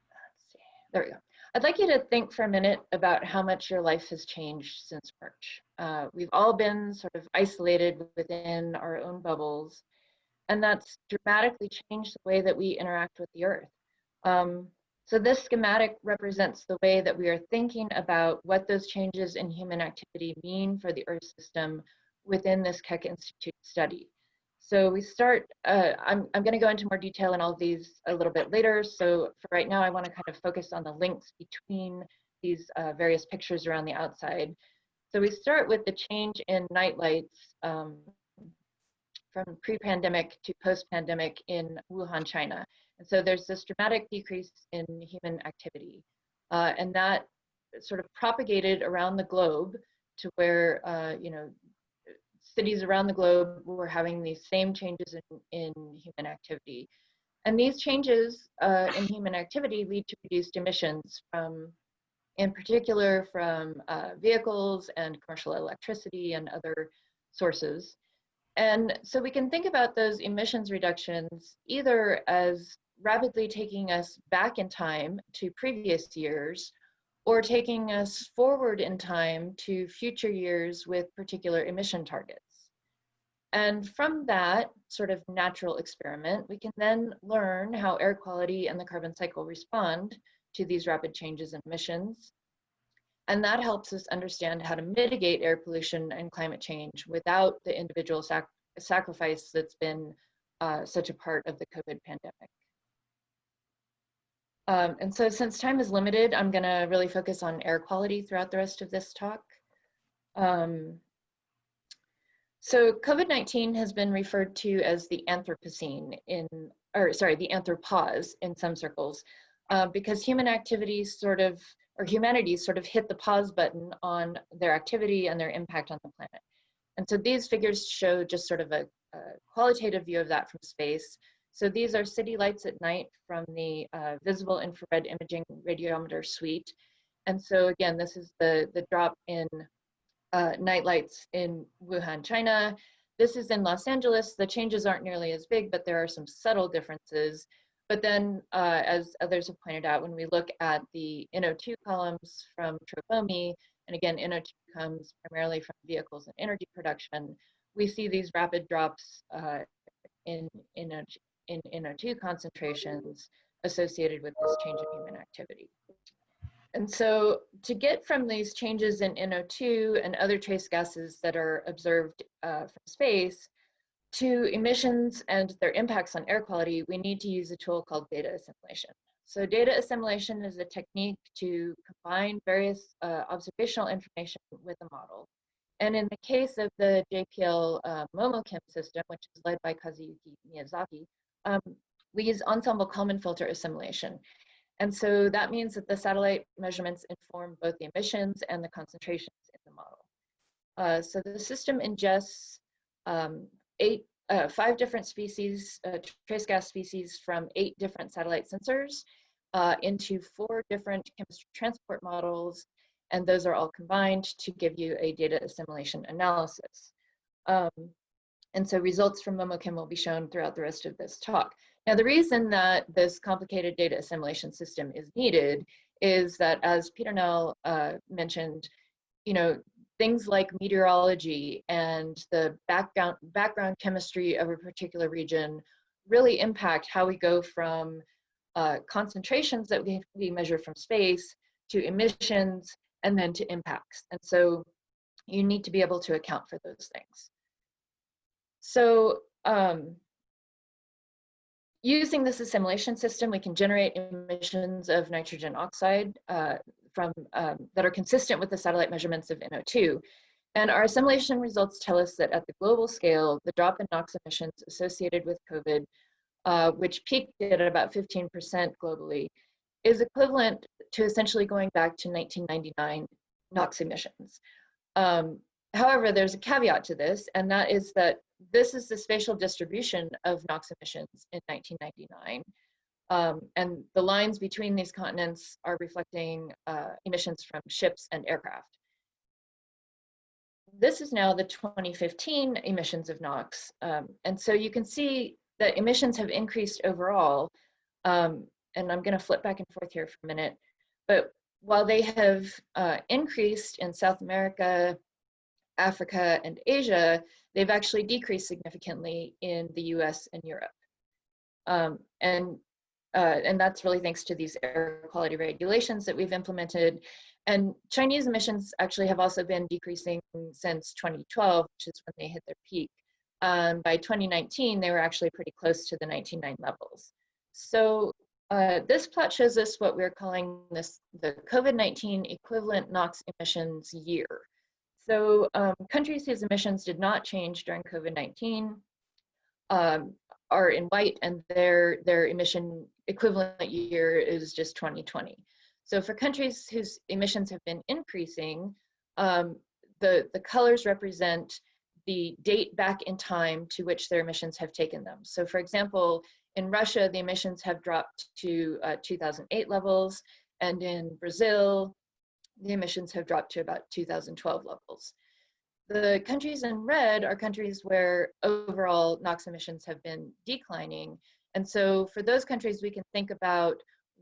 let's see, there we go. I'd like you to think for a minute about how much your life has changed since March. We've all been sort of isolated within our own bubbles, and that's dramatically changed the way that we interact with the Earth. So this schematic represents the way that we are thinking about what those changes in human activity mean for the Earth system within this Keck Institute study. So we start, I'm going to go into more detail in all of these a little bit later. So for right now, I want to kind of focus on the links between these various pictures around the outside. So we start with the change in night lights from pre-pandemic to post-pandemic in Wuhan, China. And so there's this dramatic decrease in human activity. And that sort of propagated around the globe to where, you know, cities around the globe were having these same changes in human activity. And these changes in human activity lead to reduced emissions from, in particular, from vehicles and commercial electricity and other sources. And so we can think about those emissions reductions either as rapidly taking us back in time to previous years, or taking us forward in time to future years with particular emission targets. And from that sort of natural experiment, we can then learn how air quality and the carbon cycle respond to these rapid changes in emissions. And that helps us understand how to mitigate air pollution and climate change without the individual sacrifice that's been such a part of the COVID pandemic. And so since time is limited, I'm going to really focus on air quality throughout the rest of this talk. So COVID-19 has been referred to as the Anthropocene the Anthropause in some circles, because human activities humanity sort of hit the pause button on their activity and their impact on the planet. And so these figures show just sort of a qualitative view of that from space. So these are city lights at night from the Visible Infrared Imaging Radiometer suite. And so again, this is the drop in night lights in Wuhan, China. This is in Los Angeles. The changes aren't nearly as big, but there are some subtle differences. But then, as others have pointed out, when we look at the NO2 columns from Tropomi, and again, NO2 comes primarily from vehicles and energy production, we see these rapid drops in NO2 concentrations associated with this change in human activity. And so to get from these changes in NO2 and other trace gases that are observed from space to emissions and their impacts on air quality, we need to use a tool called data assimilation. So data assimilation is a technique to combine various observational information with a model. And in the case of the JPL MomoChem system, which is led by Kazuyuki Miyazaki, we use ensemble Kalman filter assimilation. And so that means that the satellite measurements inform both the emissions and the concentrations in the model. So the system ingests 5 different species, trace gas species from 8 different satellite sensors into 4 different chemistry transport models, and those are all combined to give you a data assimilation analysis. And so results from MomoChem will be shown throughout the rest of this talk. Now, the reason that this complicated data assimilation system is needed is that, as Peter Nell mentioned, things like meteorology and the background chemistry of a particular region really impact how we go from concentrations that we measure from space to emissions and then to impacts. And so you need to be able to account for those things. So using this assimilation system, we can generate emissions of nitrogen oxide that are consistent with the satellite measurements of NO2. And our assimilation results tell us that at the global scale, the drop in NOx emissions associated with COVID, which peaked at about 15% globally, is equivalent to essentially going back to 1999 NOx emissions. However, there's a caveat to this, and that is that this is the spatial distribution of NOx emissions in 1999. And the lines between these continents are reflecting emissions from ships and aircraft. This is now the 2015 emissions of NOx. And so you can see that emissions have increased overall. And I'm going to flip back and forth here for a minute. But while they have increased in South America, Africa, and Asia, they've actually decreased significantly in the US and Europe. And that's really thanks to these air quality regulations that we've implemented. And Chinese emissions actually have also been decreasing since 2012, which is when they hit their peak. By 2019, they were actually pretty close to the 1999 levels. So this plot shows us what we're calling the COVID-19 equivalent NOx emissions year. So countries whose emissions did not change during COVID-19 are in white, and their emission equivalent year is just 2020. So for countries whose emissions have been increasing, the colors represent the date back in time to which their emissions have taken them. So for example, in Russia, the emissions have dropped to 2008 levels, and in Brazil, the emissions have dropped to about 2012 levels. The countries in red are countries where overall NOx emissions have been declining. And so for those countries, we can think about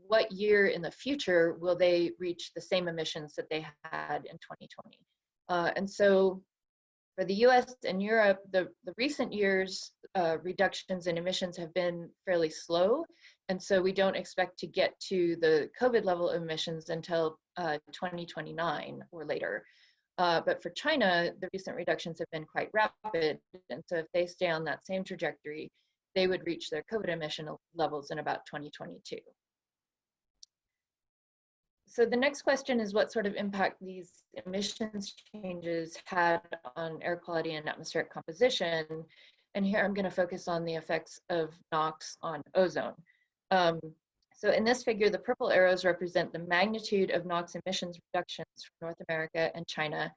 what year in the future will they reach the same emissions that they had in 2020. And so for the US and Europe, the recent years' reductions in emissions have been fairly slow. And so we don't expect to get to the COVID level emissions until 2029 or later. But for China, the recent reductions have been quite rapid. And so if they stay on that same trajectory, they would reach their COVID emission levels in about 2022. So the next question is what sort of impact these emissions changes had on air quality and atmospheric composition. And here I'm going to focus on the effects of NOx on ozone. So in this figure, the purple arrows represent the magnitude of NOx emissions reductions from North America and China,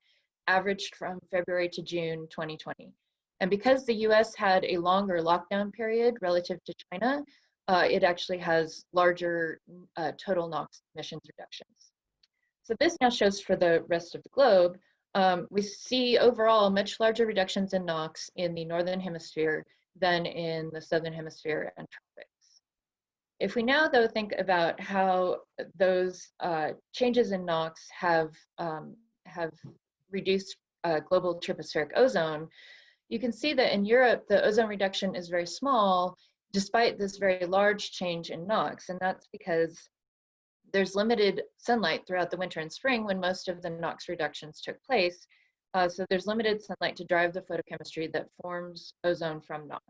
averaged from February to June 2020. And because the US had a longer lockdown period relative to China, it actually has larger total NOx emissions reductions. So this now shows for the rest of the globe, we see overall much larger reductions in NOx in the Northern Hemisphere than in the Southern Hemisphere and tropics. If we now, though, think about how those changes in NOx have reduced global tropospheric ozone, you can see that in Europe, the ozone reduction is very small, despite this very large change in NOx. And that's because there's limited sunlight throughout the winter and spring when most of the NOx reductions took place. So there's limited sunlight to drive the photochemistry that forms ozone from NOx.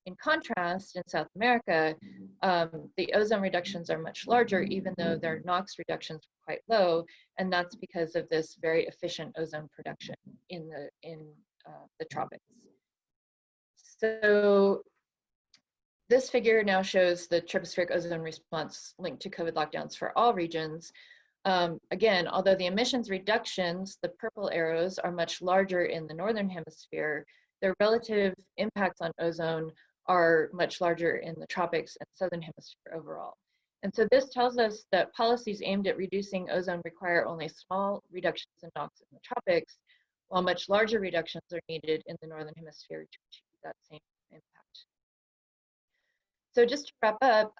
In contrast, in South America, the ozone reductions are much larger, even though their NOx reductions are quite low, and that's because of this very efficient ozone production in the tropics. So this figure now shows the tropospheric ozone response linked to COVID lockdowns for all regions. Again, although the emissions reductions, the purple arrows, are much larger in the Northern Hemisphere, their relative impacts on ozone are much larger in the tropics and Southern Hemisphere overall. And so this tells us that policies aimed at reducing ozone require only small reductions in NOx in the tropics, while much larger reductions are needed in the Northern Hemisphere to achieve that same impact. So just to wrap up,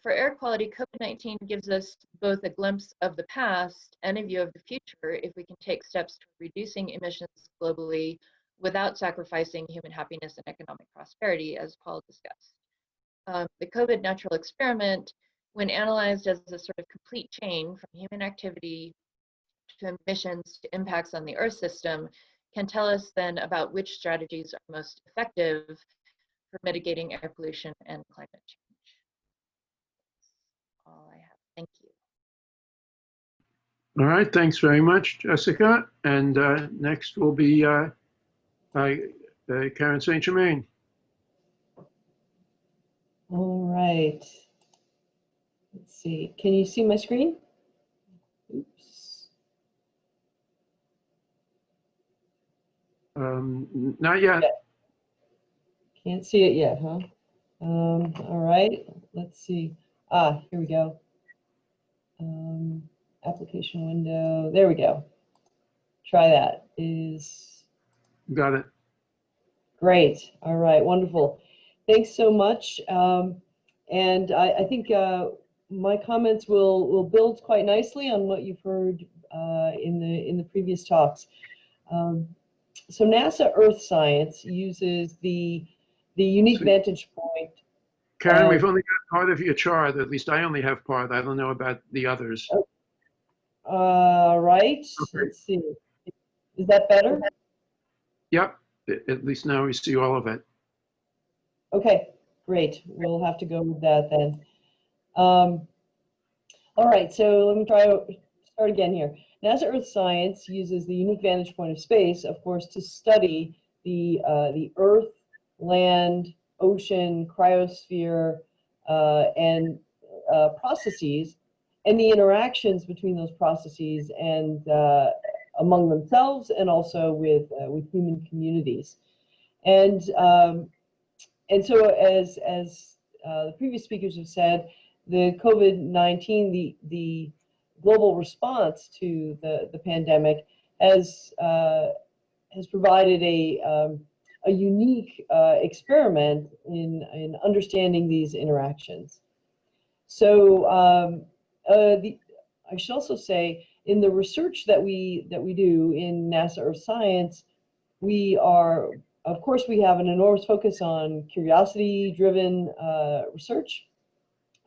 for air quality, COVID-19 gives us both a glimpse of the past and a view of the future if we can take steps toward reducing emissions globally without sacrificing human happiness and economic prosperity, as Paul discussed. The COVID natural experiment, when analyzed as a sort of complete chain from human activity to emissions to impacts on the Earth system, can tell us then about which strategies are most effective for mitigating air pollution and climate change. That's all I have. Thank you. All right, thanks very much, Jessica. And next will be Karen St. Germain. All right. Let's see. Can you see my screen? Oops. Not yet. Can't see it yet, huh? All right. Let's see. Ah, here we go. Application window. There we go. Try that. Got it. Great. All right. Wonderful. Thanks so much. And I think my comments will build quite nicely on what you've heard in the previous talks. So NASA Earth Science uses the unique vantage point. Karen, we've only got part of your chart. At least I only have part. I don't know about the others. Right. Okay. Let's see. Is that better? Yep. At least now we see all of it. Okay, great. We'll have to go with that then. All right, so let me start again here. NASA Earth Science uses the unique vantage point of space, of course, to study the Earth, land, ocean, cryosphere, and processes, and the interactions between those processes and among themselves, and also with human communities. And so, as the previous speakers have said, the COVID-19, the global response to the pandemic has has provided a unique experiment in understanding these interactions. So I should also say, in the research that we do in NASA Earth Science, we are, of course, we have an enormous focus on curiosity-driven research,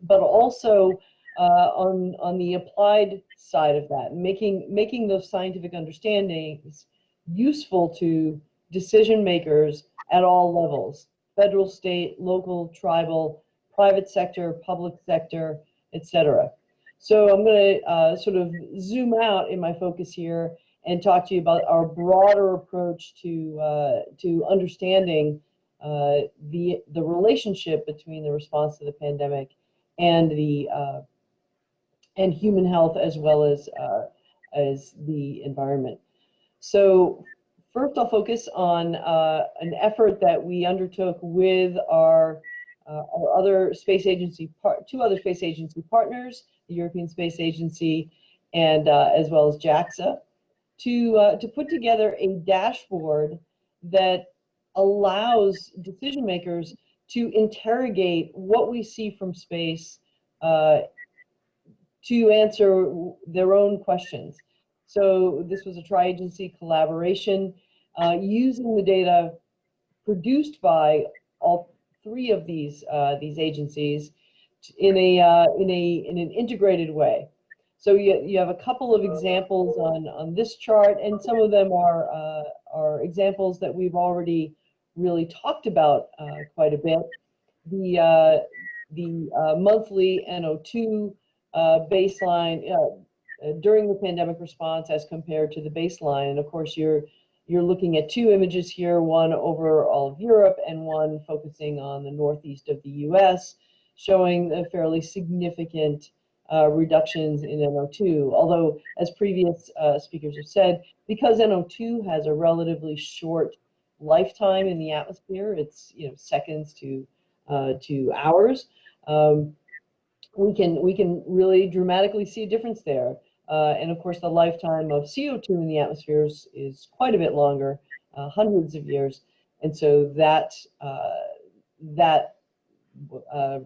but also on the applied side of that, making those scientific understandings useful to decision makers at all levels: federal, state, local, tribal, private sector, public sector, etc. So I'm going to sort of zoom out in my focus here and talk to you about our broader approach to understanding the relationship between the response to the pandemic and and human health, as well as the environment. So first, I'll focus on an effort that we undertook with our other space agency, two other space agency partners, the European Space Agency and as well as JAXA, to put together a dashboard that allows decision makers to interrogate what we see from space to answer their own questions. So this was a tri-agency collaboration using the data produced by all three of these agencies in an integrated way. So you have a couple of examples on this chart, and some of them are examples that we've already really talked about quite a bit. The monthly NO2 baseline during the pandemic response as compared to the baseline. And of course, you're looking at two images here, one over all of Europe and one focusing on the northeast of the US, showing a fairly significant reductions in NO2. Although, as previous speakers have said, because NO2 has a relatively short lifetime in the atmosphere, it's seconds to hours, we can really dramatically see a difference there. And of course, the lifetime of CO2 in the atmosphere is quite a bit longer, hundreds of years. And so that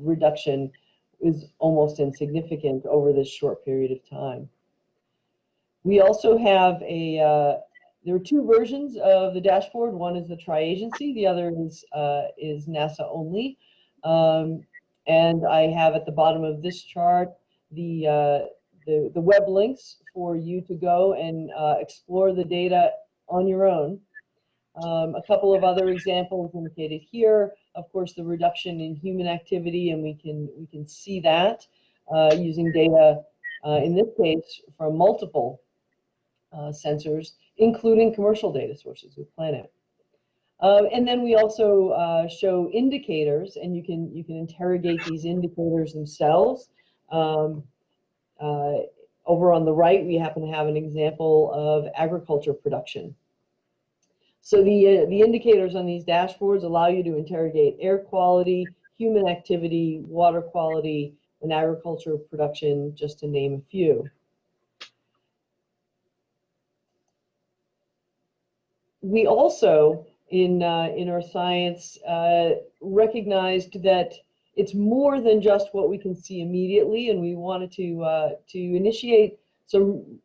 reduction is almost insignificant over this short period of time. We also have there are two versions of the dashboard. One is the tri-agency, the other is NASA only. And I have at the bottom of this chart the web links for you to go and explore the data on your own. A couple of other examples indicated here. Of course, the reduction in human activity, and we can see that using data in this case from multiple sensors, including commercial data sources with Planet. And then we also show indicators, and you can interrogate these indicators themselves. Over on the right, we happen to have an example of agriculture production. So the indicators on these dashboards allow you to interrogate air quality, human activity, water quality, and agriculture production, just to name a few. We also, in our science, recognized that it's more than just what we can see immediately, and we wanted to initiate some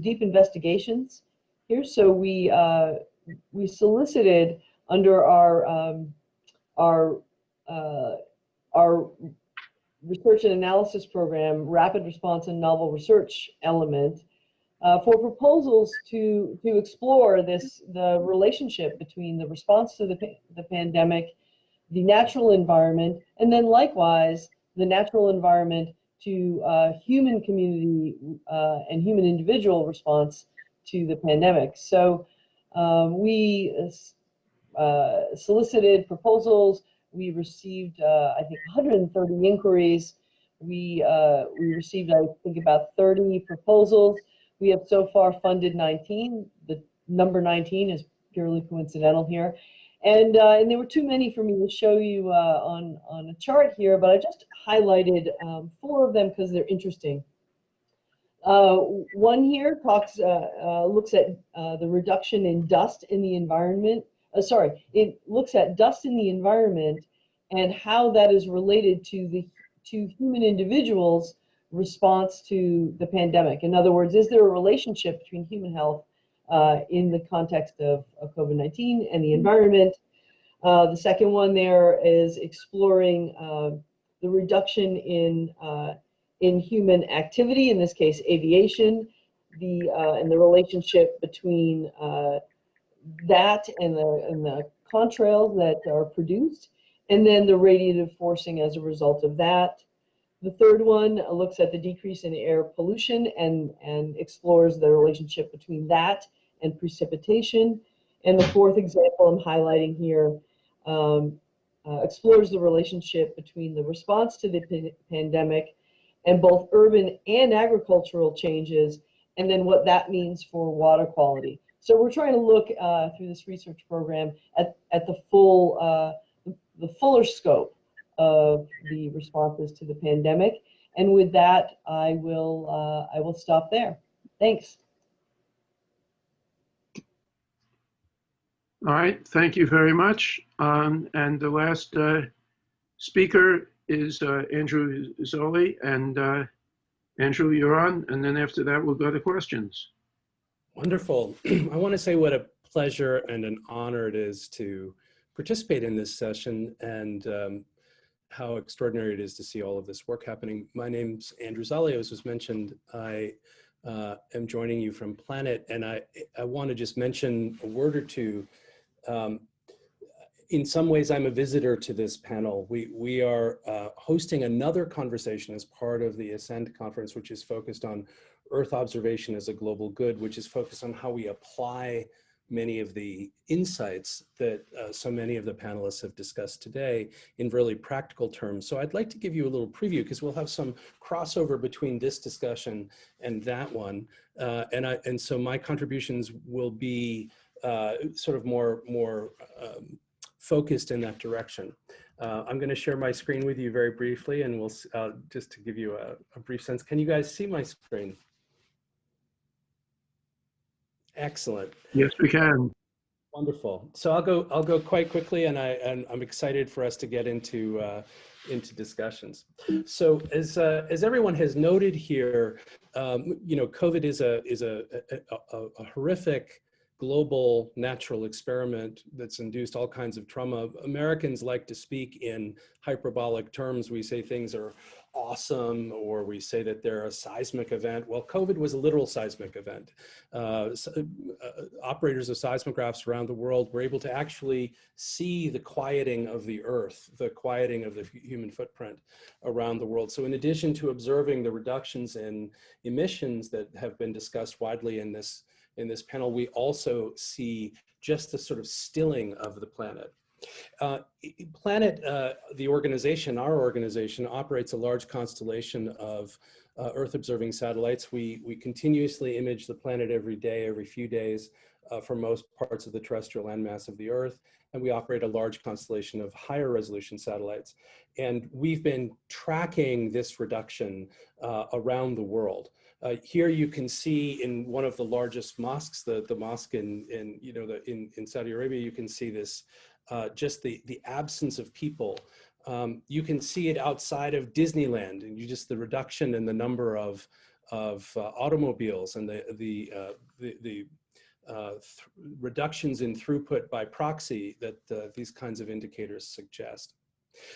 deep investigations here. So we solicited under our research and analysis program, rapid response and novel research element, for proposals to explore the relationship between the response to the pandemic, the natural environment, and then likewise the natural environment to human community and human individual response to the pandemic. So we solicited proposals. We received, I think, 130 inquiries. We received, I think, about 30 proposals. We have so far funded 19. The number 19 is purely coincidental here. And there were too many for me to show you on a chart here, but I just highlighted 4 of them because they're interesting. One here talks, looks at the reduction in dust in the environment. It looks at dust in the environment and how that is related to human individuals' response to the pandemic. In other words, is there a relationship between human health in the context of COVID-19 and the environment? The second one there is exploring the reduction in human activity, in this case aviation, and the relationship between that and the contrails that are produced, and then the radiative forcing as a result of that. The third one looks at the decrease in air pollution and explores the relationship between that and precipitation. And the fourth example I'm highlighting here explores the relationship between the response to the pandemic and both urban and agricultural changes, and then what that means for water quality. So we're trying to look through this research program at the fuller scope of the responses to the pandemic. And with that, I will stop there. Thanks. All right, thank you very much. And the last speaker is Andrew Zolli. And Andrew, you're on. And then after that, we'll go to questions. Wonderful. I want to say what a pleasure and an honor it is to participate in this session, and how extraordinary it is to see all of this work happening. My name's Andrew Zolli, as was mentioned. I am joining you from Planet, and I want to just mention a word or two. In some ways, I'm a visitor to this panel. We are hosting another conversation as part of the ASCEND conference, which is focused on Earth observation as a global good, which is focused on how we apply many of the insights that so many of the panelists have discussed today in really practical terms. So I'd like to give you a little preview, because we'll have some crossover between this discussion and that one. And so my contributions will be sort of more focused in that direction. I'm going to share my screen with you very briefly, and we'll just to give you a brief sense. Can you guys see my screen? Excellent. Yes, we can. Wonderful. So I'll go quite quickly, and I'm excited for us to get into discussions. So as everyone has noted here, you know, COVID is a horrific global natural experiment that's induced all kinds of trauma. Americans like to speak in hyperbolic terms. We say things are awesome, or we say that they're a seismic event. Well, COVID was a literal seismic event. Operators of seismographs around the world were able to actually see the quieting of the Earth, the quieting of the human footprint around the world. So in addition to observing the reductions in emissions that have been discussed widely in this panel, we also see just the sort of stilling of the planet. Planet, the organization, our organization, operates a large constellation of Earth observing satellites. We continuously image the planet every day, every few days, for most parts of the terrestrial landmass of the Earth. And we operate a large constellation of higher resolution satellites. And we've been tracking this reduction around the world. Here you can see in one of the largest mosques, the mosque in Saudi Arabia, you can see this, just the absence of people. You can see it outside of Disneyland, and the reduction in the number of automobiles and the reductions in throughput by proxy that these kinds of indicators suggest.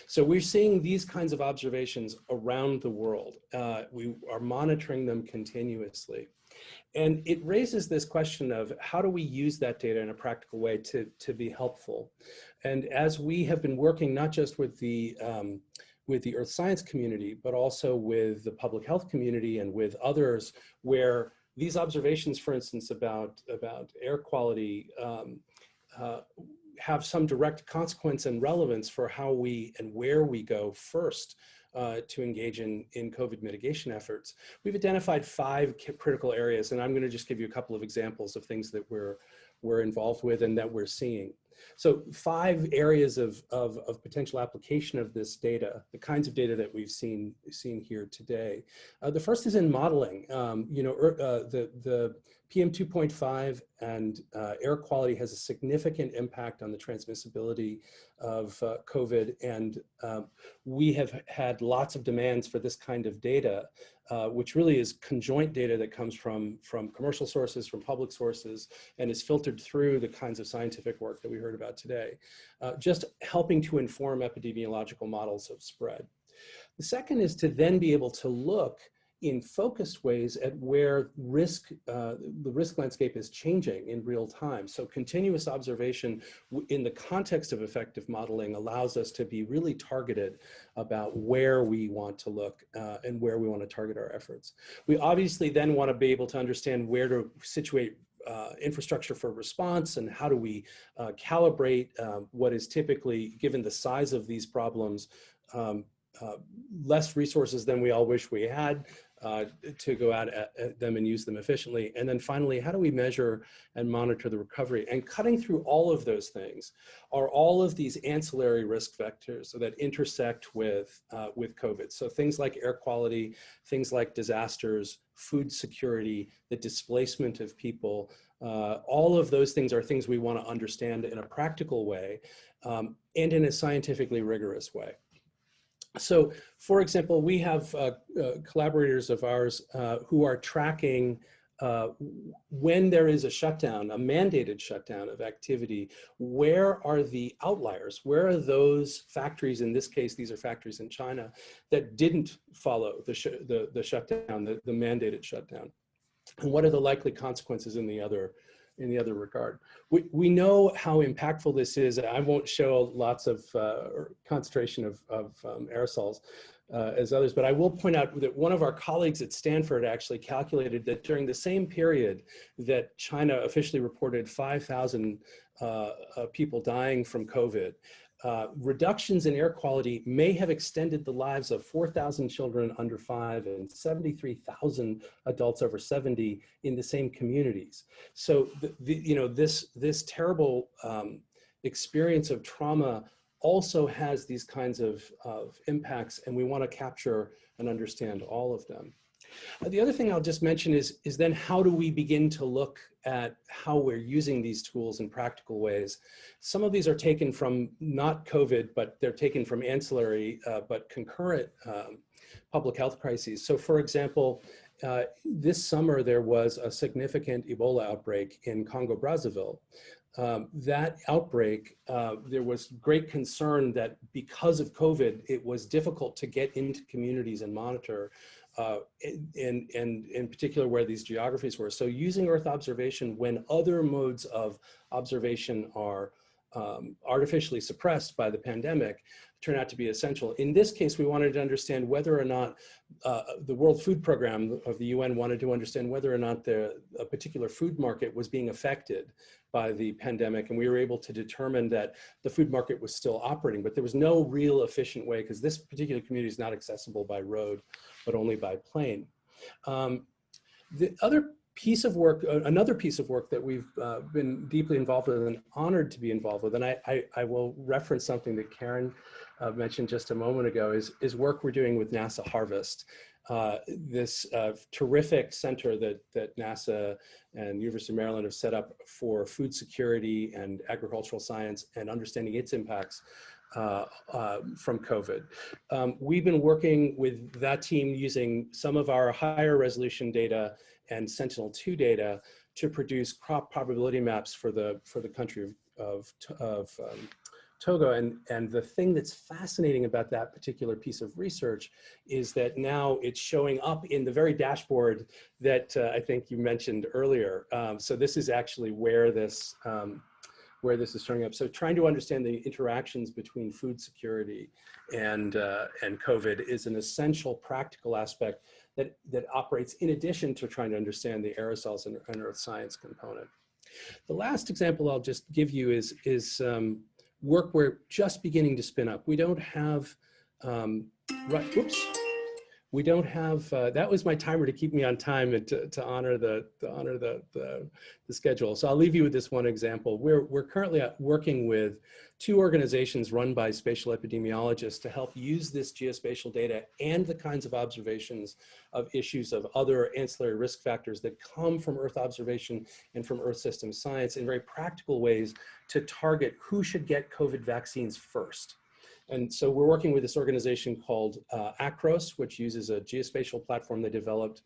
So we're seeing these kinds of observations around the world. We are monitoring them continuously. And it raises this question of how do we use that data in a practical way to be helpful? And as we have been working not just with the earth science community, but also with the public health community and with others, where these observations, for instance, about air quality have some direct consequence and relevance for how we and where we go first to engage in COVID mitigation efforts. We've identified 5 critical areas, and I'm going to just give you a couple of examples of things that we're involved with and that we're seeing. So 5 areas of potential application of this data, the kinds of data that we've seen here today. The first is in modeling. The PM 2.5 and air quality has a significant impact on the transmissibility of COVID, and we have had lots of demands for this kind of data, which really is conjoint data that comes from commercial sources, from public sources, and is filtered through the kinds of scientific work that we heard about today, just helping to inform epidemiological models of spread. The second is to then be able to look in focused ways at where the risk landscape is changing in real time. So continuous observation in the context of effective modeling allows us to be really targeted about where we want to look and where we want to target our efforts. We obviously then want to be able to understand where to situate infrastructure for response, and how do we calibrate what is typically, given the size of these problems, less resources than we all wish we had to go out at them and use them efficiently. And then finally, how do we measure and monitor the recovery? And cutting through all of those things are all of these ancillary risk vectors that intersect with COVID. So things like air quality, things like disasters, food security, the displacement of people, all of those things are things we want to understand in a practical way and in a scientifically rigorous way. So, for example, we have collaborators of ours who are tracking when there is a shutdown, a mandated shutdown of activity, where are the outliers? Where are those factories, in this case, these are factories in China, that didn't follow the shutdown, the mandated shutdown? And what are the likely consequences in the other regard? We know how impactful this is. I won't show lots of concentration of aerosols as others, but I will point out that one of our colleagues at Stanford actually calculated that during the same period that China officially reported 5,000 people dying from COVID, reductions in air quality may have extended the lives of 4,000 children under 5 and 73,000 adults over 70 in the same communities. So, this terrible experience of trauma also has these kinds of impacts, and we want to capture and understand all of them. The other thing I'll just mention is then how do we begin to look at how we're using these tools in practical ways? Some of these are taken from not COVID, but they're taken from ancillary but concurrent public health crises. So for example, this summer there was a significant Ebola outbreak in Congo-Brazzaville. That outbreak, there was great concern that because of COVID, it was difficult to get into communities and monitor, and in particular where these geographies were. So using Earth observation when other modes of observation are artificially suppressed by the pandemic turn out to be essential. In this case, we wanted to understand whether or not the World Food Program of the UN wanted to understand whether or not a particular food market was being affected by the pandemic. And we were able to determine that the food market was still operating, but there was no real efficient way, because this particular community is not accessible by road, but only by plane. The other piece of work, another piece of work that we've been deeply involved with and honored to be involved with, and I will reference something that Karen mentioned just a moment ago, is work we're doing with NASA Harvest. This terrific center that NASA and University of Maryland have set up for food security and agricultural science and understanding its impacts from COVID. We've been working with that team using some of our higher resolution data and Sentinel-2 data to produce crop probability maps for the country of Togo. And the thing that's fascinating about that particular piece of research is that now it's showing up in the very dashboard that I think you mentioned earlier. So this is actually where this is showing up. So trying to understand the interactions between food security and COVID is an essential practical aspect that operates in addition to trying to understand the aerosols and earth science component. The last example I'll just give you is work we're just beginning to spin up. We don't have, we don't have, that was my timer to keep me on time and to honor the schedule. So I'll leave you with this one example. We're currently working with 2 organizations run by spatial epidemiologists to help use this geospatial data and the kinds of observations of issues of other ancillary risk factors that come from Earth observation and from Earth system science in very practical ways to target who should get COVID vaccines first. And so we're working with this organization called ACROS, which uses a geospatial platform they developed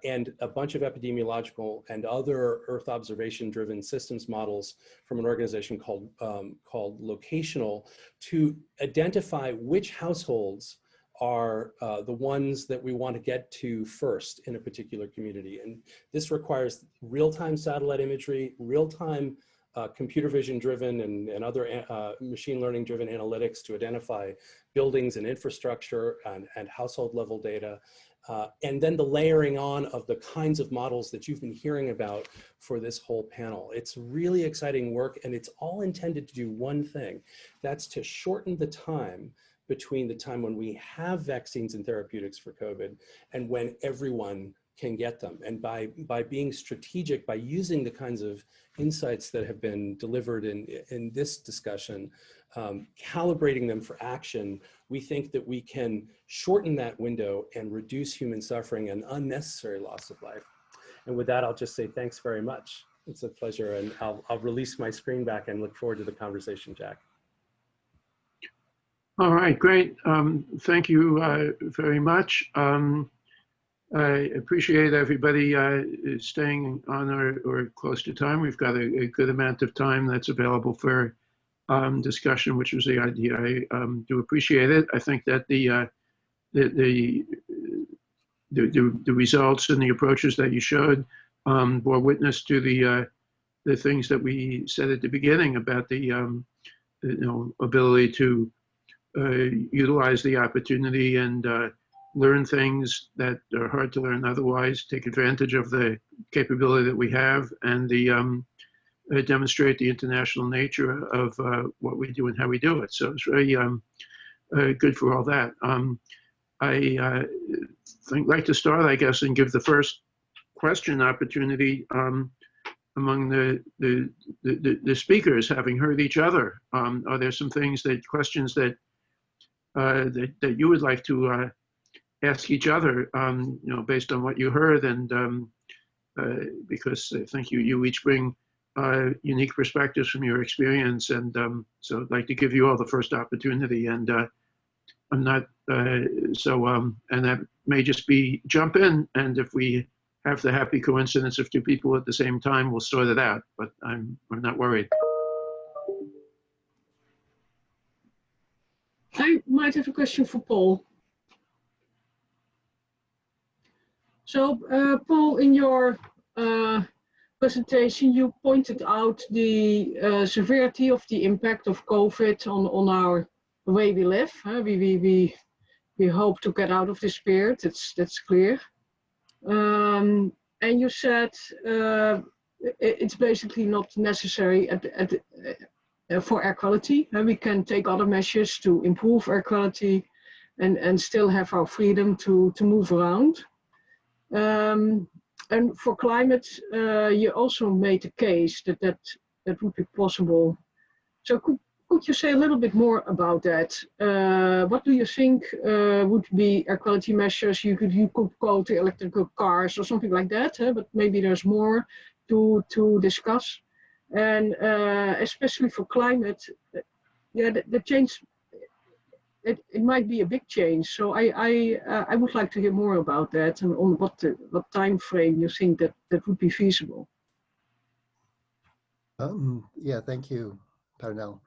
and a bunch of epidemiological and other Earth observation-driven systems models from an organization called Locational to identify which households are the ones that we want to get to first in a particular community. And this requires real-time satellite imagery, real-time computer vision driven and other machine learning driven analytics to identify buildings and infrastructure and household level data. And then the layering on of the kinds of models that you've been hearing about for this whole panel. It's really exciting work, and it's all intended to do one thing. That's to shorten the time between the time when we have vaccines and therapeutics for COVID and when everyone can get them. And by being strategic, by using the kinds of insights that have been delivered in this discussion, calibrating them for action, we think that we can shorten that window and reduce human suffering and unnecessary loss of life. And with that, I'll just say thanks very much. It's a pleasure, and I'll release my screen back and look forward to the conversation, Jack. All right, great. Thank you very much. I appreciate everybody staying on or close to time. We've got a good amount of time that's available for discussion, which was the idea. I do appreciate it. I think that the results and the approaches that you showed bore witness to the things that we said at the beginning about the ability to utilize the opportunity and learn things that are hard to learn otherwise, take advantage of the capability that we have, and demonstrate the international nature of what we do and how we do it. So it's very good for all that. I like to start, I guess, and give the first question opportunity among the speakers, having heard each other. Are there some questions that you would like to ask each other, based on what you heard, and because I think you each bring unique perspectives from your experience, and so I'd like to give you all the first opportunity, and I'm not, and that may just be jump in, and if we have the happy coincidence of 2 people at the same time, we'll sort it out, but I'm not worried. I might have a question for Paul. So, Paul, in your presentation, you pointed out the severity of the impact of COVID on our way we live. We hope to get out of this period. That's clear. And you said it's basically not necessary for air quality. We can take other measures to improve air quality and still have our freedom to move around. And for climate, you also made a case that would be possible. So could you say a little bit more about that? What do you think would be air quality measures? You could go to electrical cars or something like that, but maybe there's more to discuss. And especially for climate, the change, it might be a big change. So I would like to hear more about that and on what time frame you think that would be feasible. Yeah, thank you, Parnell.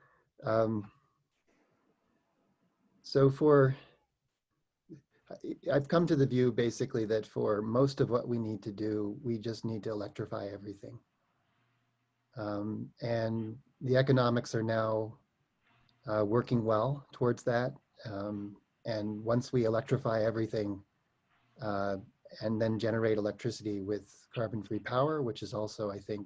So I've come to the view basically that for most of what we need to do, we just need to electrify everything. And the economics are now working well towards that. And once we electrify everything and then generate electricity with carbon-free power, which is also, I think,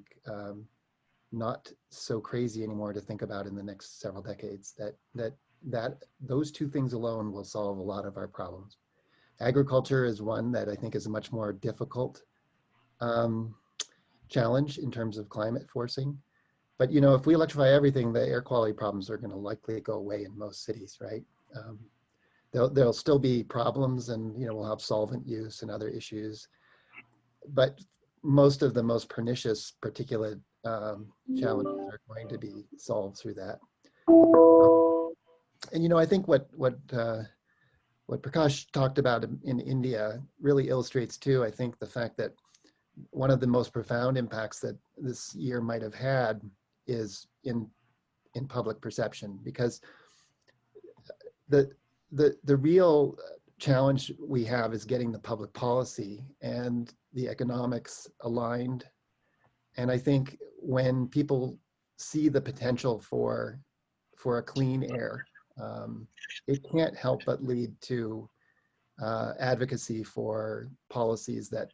not so crazy anymore to think about in the next several decades, that those 2 things alone will solve a lot of our problems. Agriculture is one that I think is a much more difficult challenge in terms of climate forcing. But you know, if we electrify everything, the air quality problems are going to likely go away in most cities, right? There'll still be problems, and you know, we'll have solvent use and other issues. But most of the most pernicious particulate challenges are going to be solved through that. And you know, I think what Prakash talked about in India really illustrates too, I think, the fact that one of the most profound impacts that this year might have had is in public perception, because the real challenge we have is getting the public policy and the economics aligned. And I think when people see the potential for a clean air, it can't help but lead to advocacy for policies that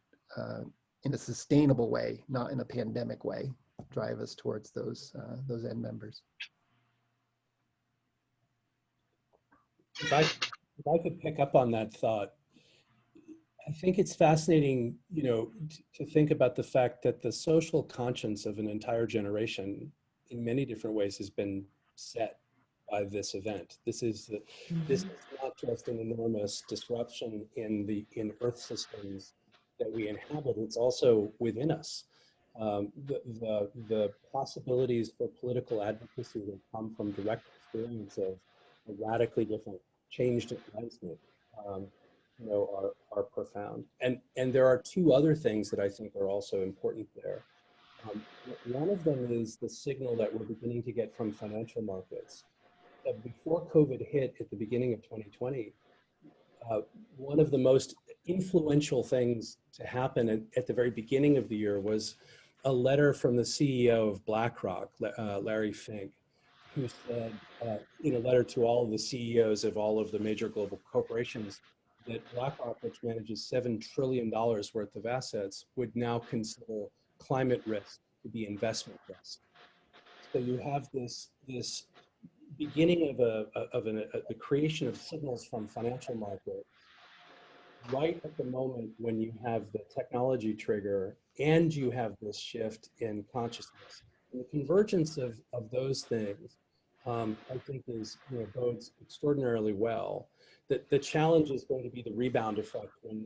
in a sustainable way, not in a pandemic way, drive us towards those end members. If I could pick up on that thought, I think it's fascinating, you know, to think about the fact that the social conscience of an entire generation in many different ways has been set by this event. This is not just an enormous disruption in Earth systems that we inhabit, it's also within us. The possibilities for political advocacy that come from direct experience of a radically different, changed landscape, you know, are profound. And there are two other things that I think are also important there. One of them is the signal that we're beginning to get from financial markets. Before COVID hit at the beginning of 2020, one of the most influential things to happen at the very beginning of the year was a letter from the CEO of BlackRock, Larry Fink, who said in a letter to all of the CEOs of all of the major global corporations that BlackRock, which manages $7 trillion worth of assets, would now consider climate risk to be investment risk. So you have this beginning of the creation of signals from financial markets right at the moment when you have the technology trigger and you have this shift in consciousness. And the convergence of those things, I think, bodes extraordinarily well. The challenge is going to be the rebound effect when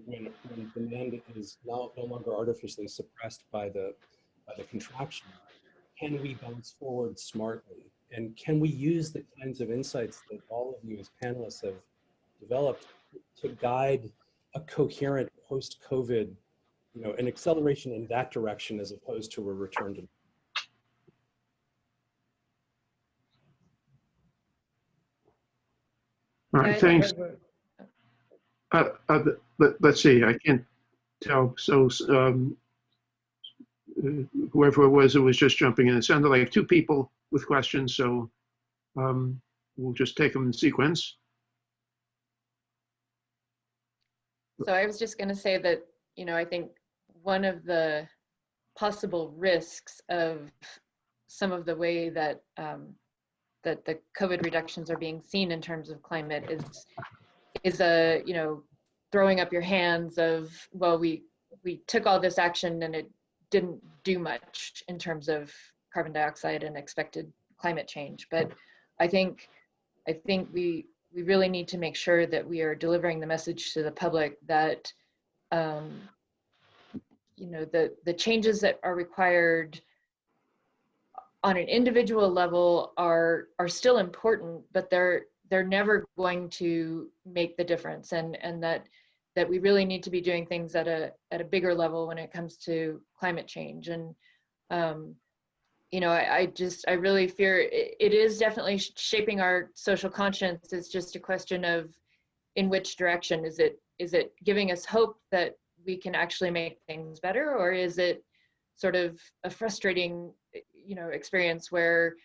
demand is no longer artificially suppressed by the contraction. Can we bounce forward smartly? And can we use the kinds of insights that all of you as panelists have developed to guide a coherent post-COVID, you know, an acceleration in that direction as opposed to a return to. All right, thanks. Let's see, I can't tell. So whoever it was just jumping in, it sounded like two people with questions, so we'll just take them in sequence. So I was just going to say that, you know, I think one of the possible risks of some of the way that that the COVID reductions are being seen in terms of climate is a, you know, throwing up your hands of, well, we took all this action and it didn't do much in terms of carbon dioxide and expected climate change. But I think we really need to make sure that we are delivering the message to the public that, you know, the changes that are required on an individual level are still important, but they're never going to make the difference, and that we really need to be doing things at a bigger level when it comes to climate change. And you know, I really fear it is definitely shaping our social conscience. It's just a question of in which direction. Is it giving us hope that we can actually make things better, or is it sort of a frustrating, you know, experience where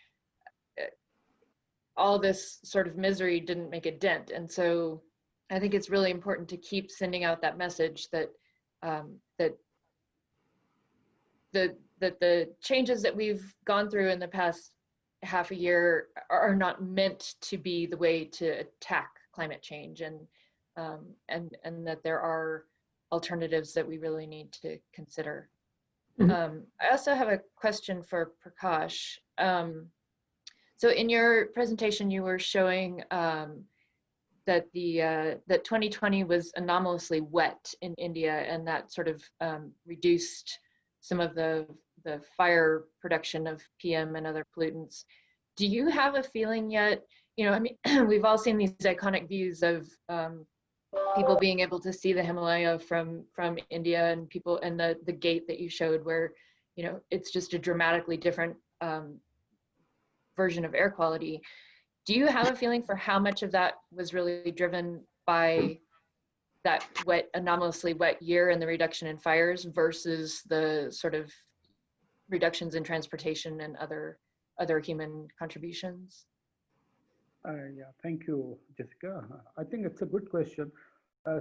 all this sort of misery didn't make a dent? And so I think it's really important to keep sending out that message that that the changes that we've gone through in the past half a year are not meant to be the way to attack climate change. And and that there are alternatives that we really need to consider. Mhm. I also have a question for Prakash. So in your presentation, you were showing that that 2020 was anomalously wet in India, and that sort of reduced some of the fire production of PM and other pollutants. Do you have a feeling yet? You know, I mean, we've all seen these iconic views of people being able to see the Himalaya from India, and people, and the gate that you showed, where, you know, it's just a dramatically different version of air quality. Do you have a feeling for how much of that was really driven by that anomalously wet year and the reduction in fires versus the sort of reductions in transportation and other human contributions? Yeah, thank you, Jessica. I think it's a good question.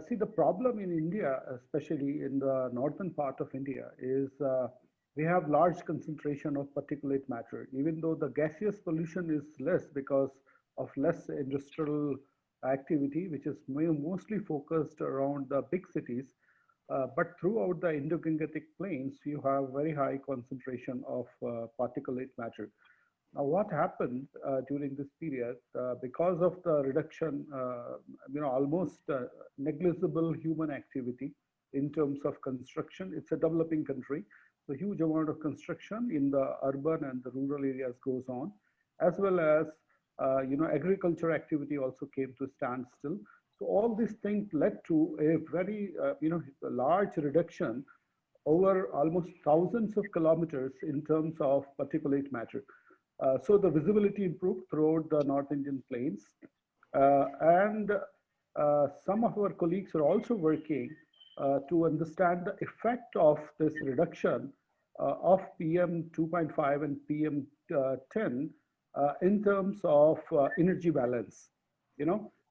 See, the problem in India, especially in the northern part of India, is we have large concentration of particulate matter. Even though the gaseous pollution is less because of less industrial activity, which is mostly focused around the big cities, but throughout the Indo-Gangetic plains, you have very high concentration of particulate matter. Now, what happened during this period, because of the reduction, almost negligible human activity in terms of construction. It's a developing country, so huge amount of construction in the urban and the rural areas goes on, as well as agriculture activity also came to standstill. So all these things led to a very large reduction over almost thousands of kilometers in terms of particulate matter. So the visibility improved throughout the North Indian plains. And some of our colleagues are also working to understand the effect of this reduction of PM 2.5 and PM 10 in terms of energy balance.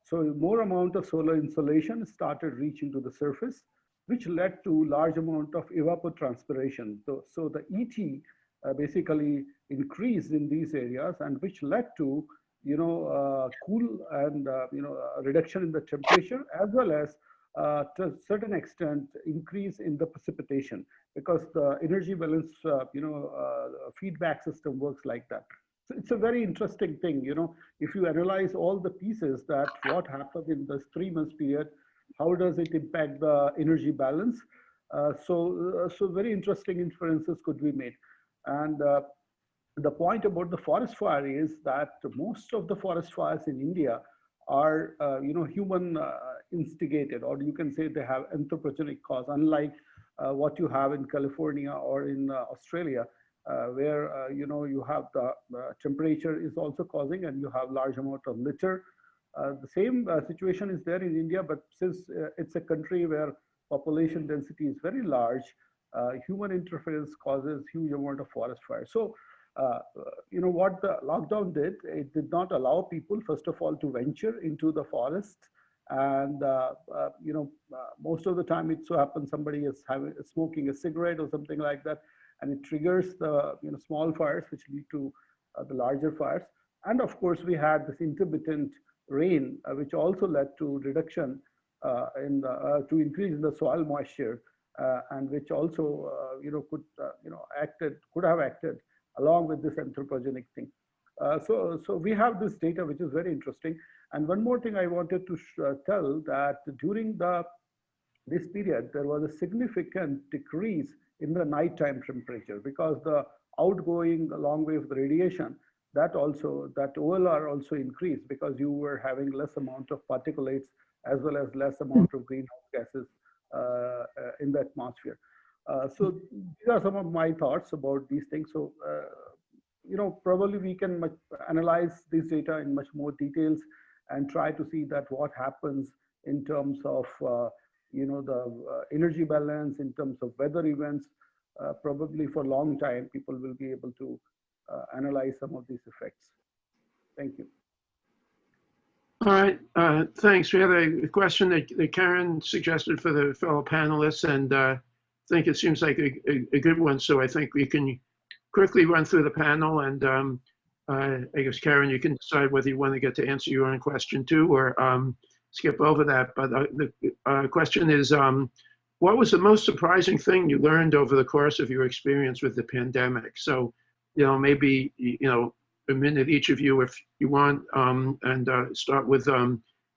So more amount of solar insolation started reaching to the surface, which led to large amount of evapotranspiration. So the ET basically increased in these areas, and which led to cool and a reduction in the temperature, as well as to a certain extent increase in the precipitation, because the energy balance feedback system works like that. So it's a very interesting thing. If you analyze all the pieces, that what happened in this 3 months period, how does it impact the energy balance? So very interesting inferences could be made. And the point about the forest fire is that most of the forest fires in India are, human instigated, or you can say they have anthropogenic cause, unlike what you have in California or in Australia, where, you have the temperature is also causing, and you have large amount of litter. The same situation is there in India, but since it's a country where population density is very large, human interference causes huge amount of forest fire. So, what the lockdown did, it did not allow people, first of all, to venture into the forest. And, most of the time it so happens somebody is smoking a cigarette or something like that, and it triggers the, small fires, which lead to the larger fires. And of course, we had this intermittent rain, which also led to reduction to increase in the soil moisture, and which also, could have acted along with this anthropogenic thing. So we have this data, which is very interesting. And one more thing I wanted to tell, that during this period, there was a significant decrease in the nighttime temperature, because the outgoing long wave radiation, that OLR also increased, because you were having less amount of particulates as well as less amount of greenhouse gases in the atmosphere. So these are some of my thoughts about these things. So, probably we can analyze this data in much more details and try to see that what happens in terms of, the energy balance, in terms of weather events. Probably for a long time, people will be able to analyze some of these effects. Thank you. All right, thanks. We have a question that Karen suggested for the fellow panelists, and I think it seems like a good one. So I think we can quickly run through the panel, and I guess, Karen, you can decide whether you want to get to answer your own question too, or skip over that. But the question is, what was the most surprising thing you learned over the course of your experience with the pandemic? So, maybe, a minute each of you if you want, and start with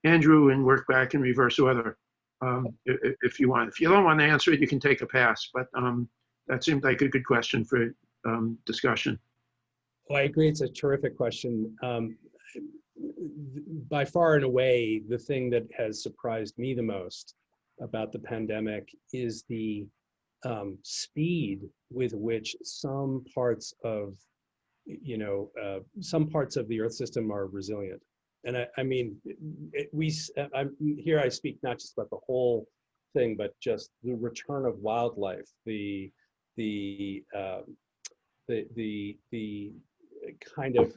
Andrew and work back in reverse order if you want. If you don't want to answer it, you can take a pass, but that seemed like a good question for discussion. Well, I agree, it's a terrific question. By far and away, the thing that has surprised me the most about the pandemic is the speed with which some parts of the Earth system are resilient. And I mean, here I speak not just about the whole thing, but just the return of wildlife, the kind of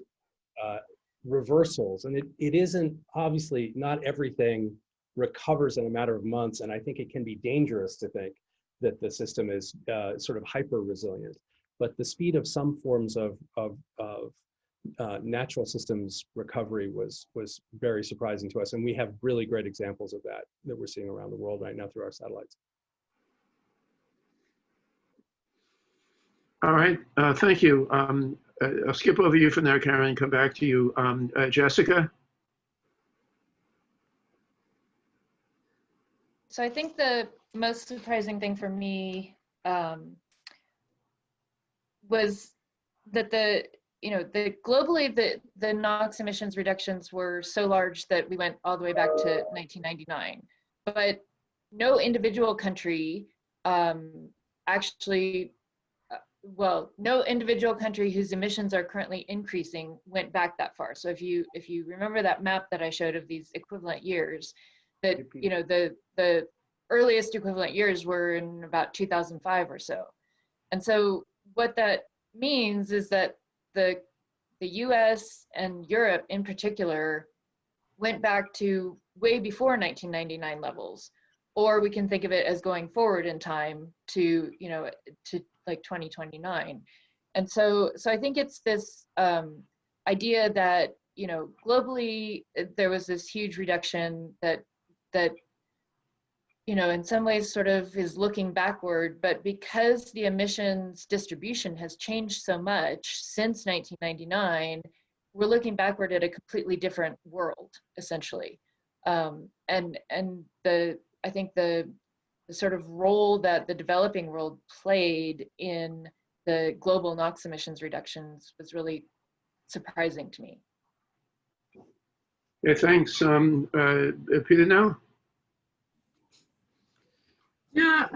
reversals. And it isn't, obviously, not everything recovers in a matter of months. And I think it can be dangerous to think that the system is sort of hyper resilient. But the speed of some forms of natural systems recovery was very surprising to us. And we have really great examples of that we're seeing around the world right now through our satellites. All right, thank you. I'll skip over you for now, Karen, and come back to you. Jessica? So I think the most surprising thing for me was that globally the NOx emissions reductions were so large that we went all the way back to 1999. But no individual country no individual country whose emissions are currently increasing went back that far. So if you remember that map that I showed of these equivalent years, that the earliest equivalent years were in about 2005 or so. And so what that means is that the US and Europe in particular went back to way before 1999 levels, or we can think of it as going forward in time to like 2029. And so I think it's this idea that globally there was this huge reduction that in some ways sort of is looking backward, but because the emissions distribution has changed so much since 1999, we're looking backward at a completely different world, essentially. I think the sort of role that the developing world played in the global NOx emissions reductions was really surprising to me. Yeah, thanks. Peter now? Yeah,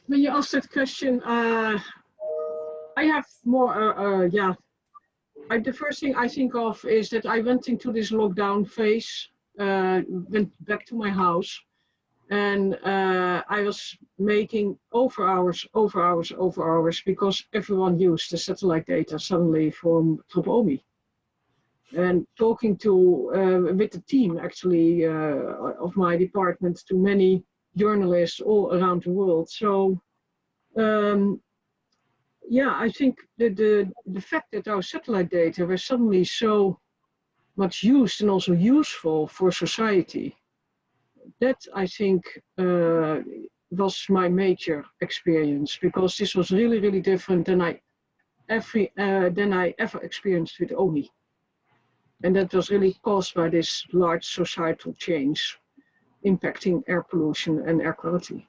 when you asked that question, I have more, the first thing I think of is that I went into this lockdown phase, went back to my house, and I was making over hours because everyone used the satellite data suddenly from Propulsion. And talking with the team actually of my department to many journalists all around the world. So I think that the fact that our satellite data were suddenly so much used and also useful for society, that I think was my major experience, because this was really, really different than I ever experienced with OMI. And that was really caused by this large societal change impacting air pollution and air quality.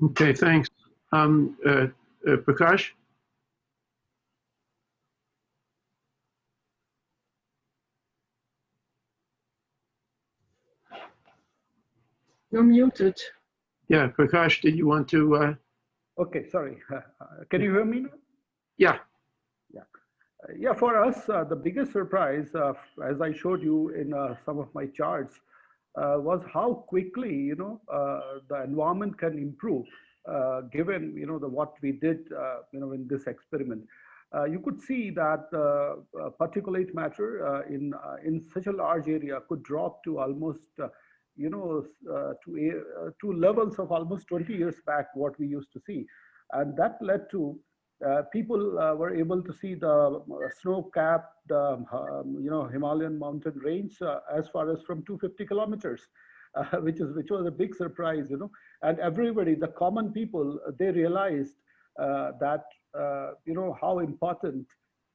Okay, thanks. Prakash? You're muted. Yeah, Prakash, did you want to? Okay, sorry. Can you hear me now? Yeah. Yeah, for us, the biggest surprise, as I showed you in some of my charts, was how quickly, the environment can improve, given, what we did, in this experiment. You could see that particulate matter in such a large area could drop to almost, to levels of almost 20 years back, what we used to see. And that led to people were able to see the snow-capped, Himalayan mountain range as far as from 250 kilometers, which was a big surprise, And everybody, the common people, they realized that how important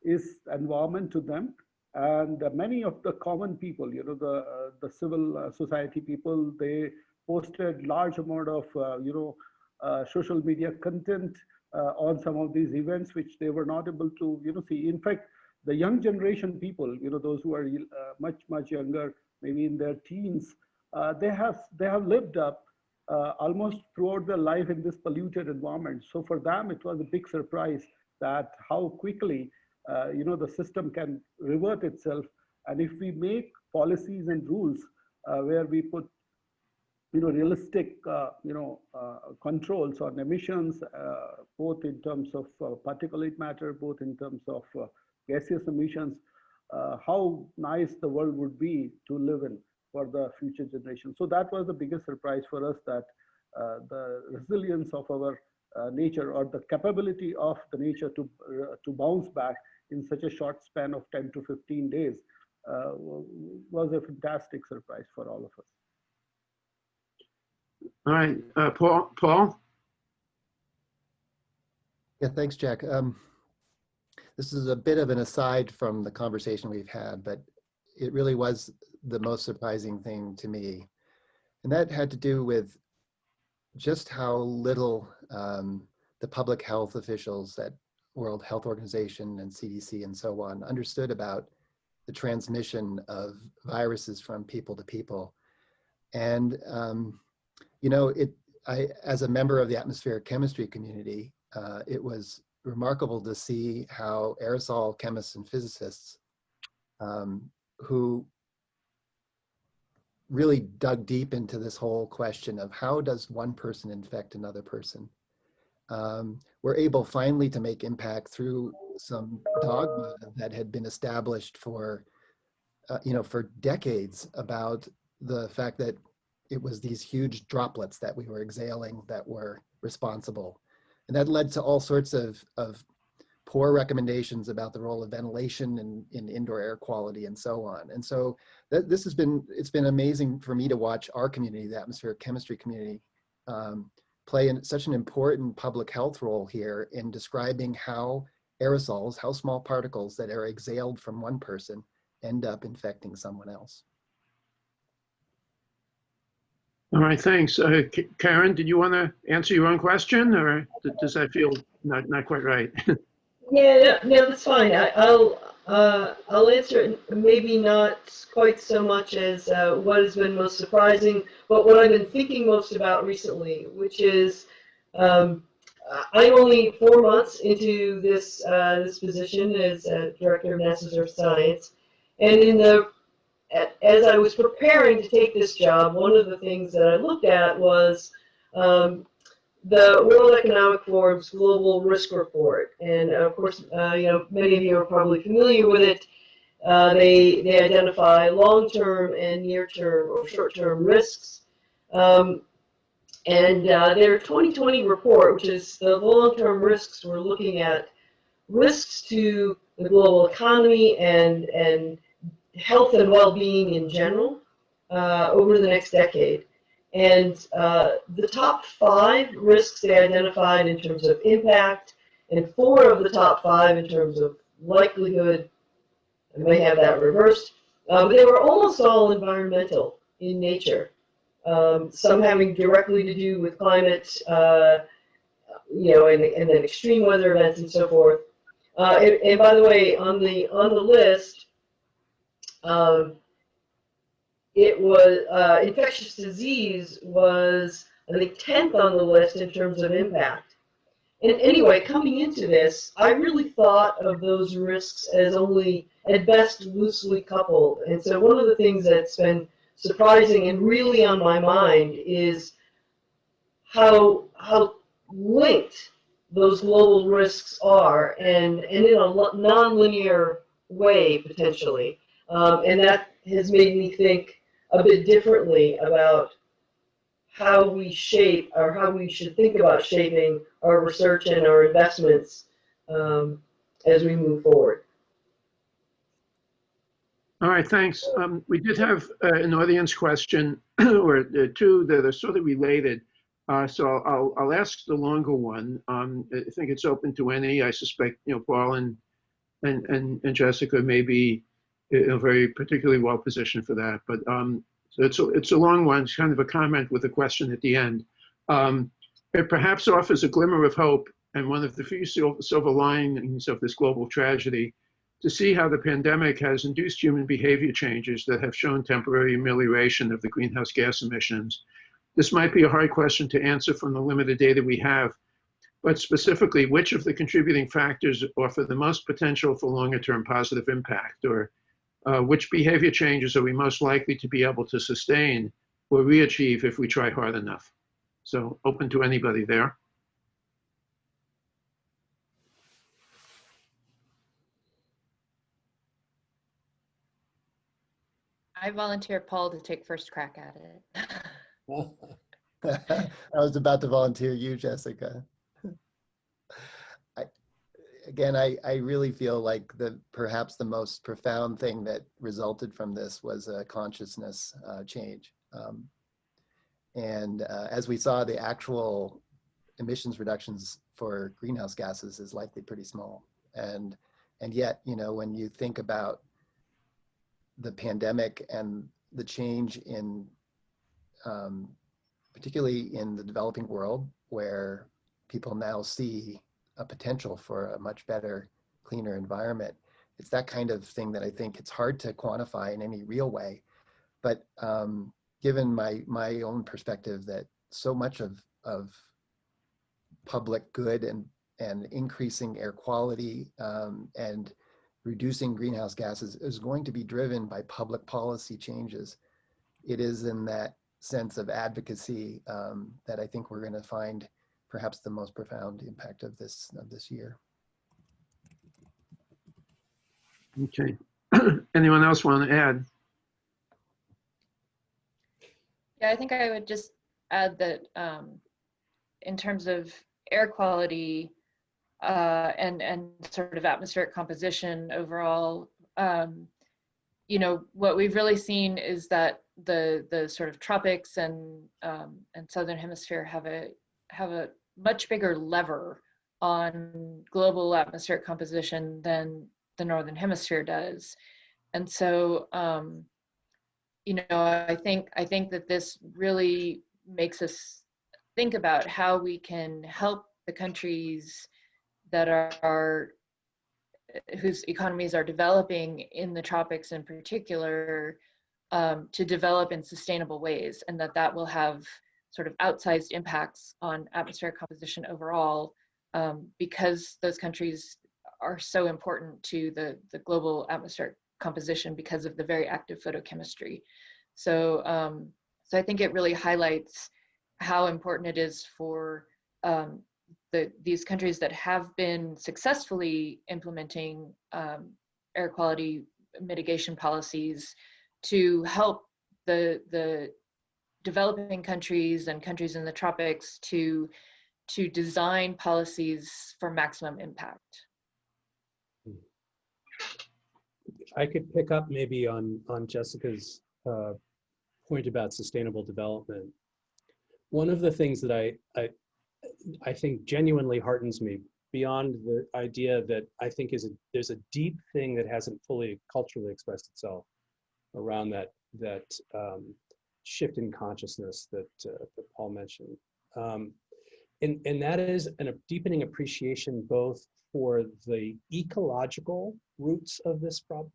is environment to them, and many of the common people, the civil society people, they posted large amount of social media content on some of these events, which they were not able to see. In fact, the young generation people, those who are much younger, maybe in their teens, they have lived up almost throughout their life in this polluted environment. So for them, it was a big surprise that how quickly the system can revert itself. And if we make policies and rules where we put realistic controls on emissions, both in terms of particulate matter, both in terms of gaseous emissions, how nice the world would be to live in for the future generation. So that was the biggest surprise for us, that the resilience of our nature, or the capability of the nature to bounce back in such a short span of 10 to 15 days was a fantastic surprise for all of us. All right, Paul? Yeah, thanks, Jack. This is a bit of an aside from the conversation we've had, but it really was the most surprising thing to me. And that had to do with just how little the public health officials at World Health Organization and CDC and so on understood about the transmission of viruses from people to people. And as a member of the atmospheric chemistry community, it was remarkable to see how aerosol chemists and physicists who really dug deep into this whole question of how does one person infect another person, were able finally to make impact through some dogma that had been established for decades about the fact that it was these huge droplets that we were exhaling that were responsible. And that led to all sorts of poor recommendations about the role of ventilation in indoor air quality and so on. And so it's been amazing for me to watch our community, the atmospheric chemistry community, play such an important public health role here in describing how aerosols, how small particles that are exhaled from one person end up infecting someone else. All right, thanks. Karen, did you want to answer your own question, or does that feel not quite right? Yeah, no, that's fine. I'll answer it, maybe not quite so much as what has been most surprising, but what I've been thinking most about recently, which is I'm only 4 months into this position as Director of NASA's Earth Science, and as I was preparing to take this job, one of the things that I looked at was the World Economic Forum's Global Risk Report. And of course, many of you are probably familiar with it. They identify long-term and near-term or short-term risks. And their 2020 report, which is the long-term risks, we're looking at risks to the global economy and health and well-being in general over the next decade. And the top 5 risks they identified in terms of impact, and 4 of the top 5 in terms of likelihood, I may have that reversed, they were almost all environmental in nature. Some having directly to do with climate, and then extreme weather events and so forth. And by the way, on the list, it was infectious disease was, I think, 10th on the list in terms of impact. And anyway, coming into this, I really thought of those risks as only, at best, loosely coupled. And so one of the things that's been surprising and really on my mind is how linked those global risks are, and in a non-linear way, potentially. And that has made me think a bit differently about how we shape, or how we should think about shaping our research and our investments as we move forward. All right, thanks. We did have an audience question or two that are sort of related. So I'll ask the longer one. I think it's open to any. I suspect, Paul and Jessica may be very particularly well positioned for that. But so it's a long one. It's kind of a comment with a question at the end. It perhaps offers a glimmer of hope and one of the few silver linings of this global tragedy, to see how the pandemic has induced human behavior changes that have shown temporary amelioration of the greenhouse gas emissions. This might be a hard question to answer from the limited data we have, but specifically, which of the contributing factors offer the most potential for longer-term positive impact, or which behavior changes are we most likely to be able to sustain or re-achieve if we try hard enough? So open to anybody there. I volunteer Paul to take first crack at it. I was about to volunteer you, Jessica. I really feel like perhaps the most profound thing that resulted from this was a consciousness change. And as we saw, the actual emissions reductions for greenhouse gases is likely pretty small. And yet, when you think about the pandemic and the change in, particularly in the developing world, where people now see a potential for a much better, cleaner environment, it's that kind of thing that I think it's hard to quantify in any real way. But given my own perspective that so much of public good and increasing air quality and reducing greenhouse gases is going to be driven by public policy changes. It is in that sense of advocacy that I think we're going to find perhaps the most profound impact of this year. Okay. Anyone else want to add? Yeah, I think I would just add that in terms of air quality and sort of atmospheric composition overall, what we've really seen is that the sort of tropics and southern hemisphere have a much bigger lever on global atmospheric composition than the northern hemisphere does, and so I think that this really makes us think about how we can help the countries that are whose economies are developing in the tropics in particular to develop in sustainable ways, and that will have sort of outsized impacts on atmospheric composition overall, because those countries are so important to the global atmospheric composition because of the very active photochemistry. So I think it really highlights how important it is for these countries that have been successfully implementing air quality mitigation policies to help the developing countries and countries in the tropics to design policies for maximum impact. I could pick up maybe on Jessica's point about sustainable development. One of the things that I think genuinely heartens me, beyond the idea that I think there's a deep thing that hasn't fully culturally expressed itself around that shift in consciousness that Paul mentioned, and that is a deepening appreciation both for the ecological roots of this problem.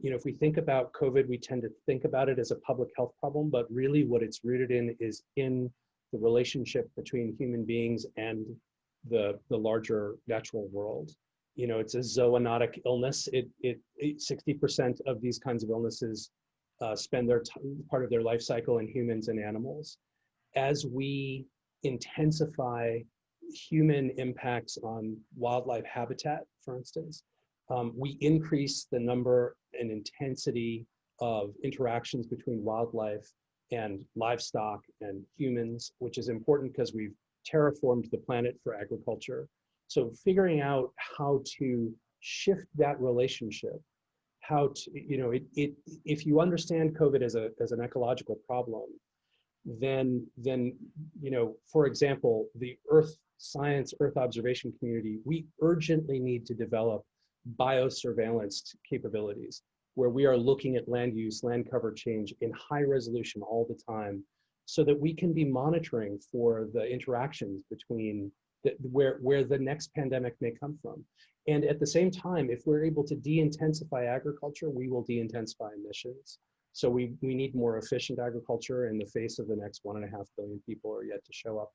If we think about COVID, we tend to think about it as a public health problem, but really what it's rooted in is in the relationship between human beings and the larger natural world. It's a zoonotic illness. 60% of these kinds of illnesses spend part of their life cycle in humans and animals. As we intensify human impacts on wildlife habitat, for instance, we increase the number and intensity of interactions between wildlife and livestock and humans, which is important because we've terraformed the planet for agriculture. So figuring out how to shift that relationship, how to, if you understand COVID as an ecological problem, then, for example, the Earth science, Earth observation community, we urgently need to develop biosurveillance capabilities where we are looking at land use, land cover change in high resolution all the time, so that we can be monitoring for the interactions between where the next pandemic may come from. And at the same time, if we're able to de-intensify agriculture, we will de-intensify emissions. So we need more efficient agriculture in the face of the next 1.5 billion people are yet to show up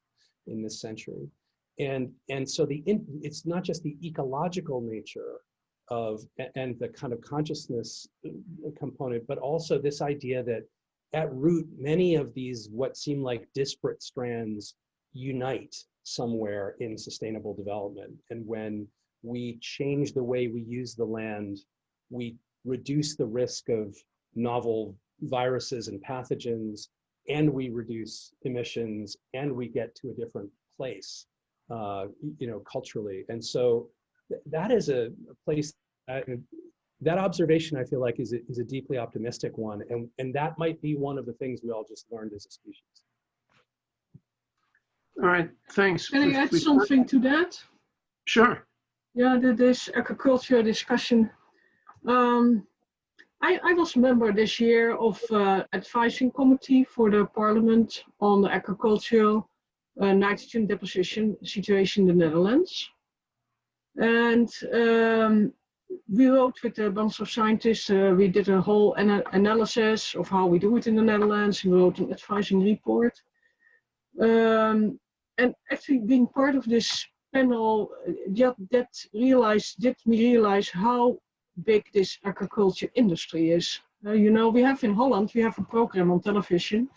in this century. And so it's not just the ecological nature of and the kind of consciousness component, but also this idea that at root, many of these what seem like disparate strands unite somewhere in sustainable development. And when we change the way we use the land, we reduce the risk of novel viruses and pathogens, and we reduce emissions, and we get to a different place, culturally. And so that is a place, that observation I feel like is a deeply optimistic one. And that might be one of the things we all just learned as a species. All right, thanks. Can I add something to that? Sure. Yeah, this agriculture discussion. I was a member this year of advising committee for the parliament on the agricultural nitrogen deposition situation in the Netherlands. And we wrote with a bunch of scientists, we did a whole analysis of how we do it in the Netherlands. We wrote an advising report. And actually being part of this panel, did me realize how big this agriculture industry is. We have in Holland, we have a program on television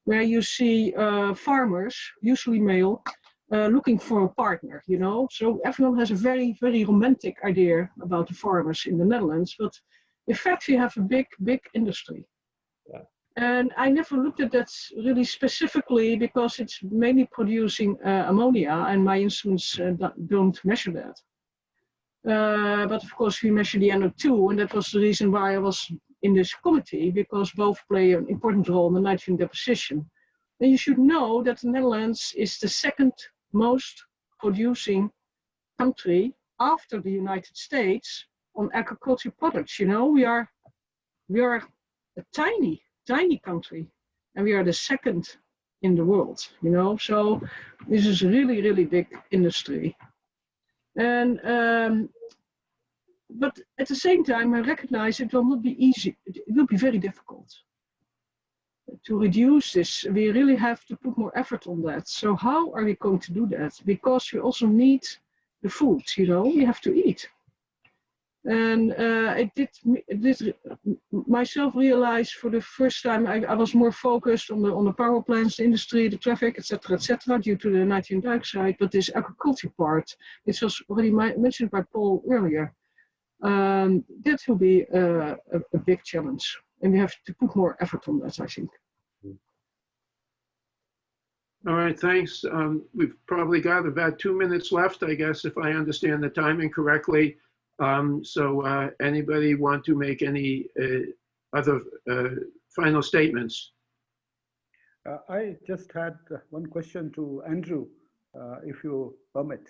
where you see farmers, usually male, looking for a partner, So everyone has a very, very romantic idea about the farmers in the Netherlands, but in fact, we have a big, big industry. Yeah. And I never looked at that really specifically because it's mainly producing ammonia, and my instruments don't measure that. But of course, we measure the NO2, and that was the reason why I was in this committee, because both play an important role in the nitrogen deposition. And you should know that the Netherlands is the second most producing country after the United States on agricultural products. We are a tiny country, and we are the second in the world. So this is a really, really big industry. And but at the same time, I recognize it will not be easy. It will be very difficult to reduce this. We really have to put more effort on that. So how are we going to do that? Because we also need the food. We have to eat. And it did myself realize for the first time I was more focused on the power plants, the industry, the traffic, etc., due to the nitrogen dioxide. But this agriculture part, which was already mentioned by Paul earlier, that will be a big challenge, and we have to put more effort on that, I think. All right, thanks. We've probably got about 2 minutes left, I guess, if I understand the timing correctly. So anybody want to make any other final statements? I just had one question to Andrew, if you permit.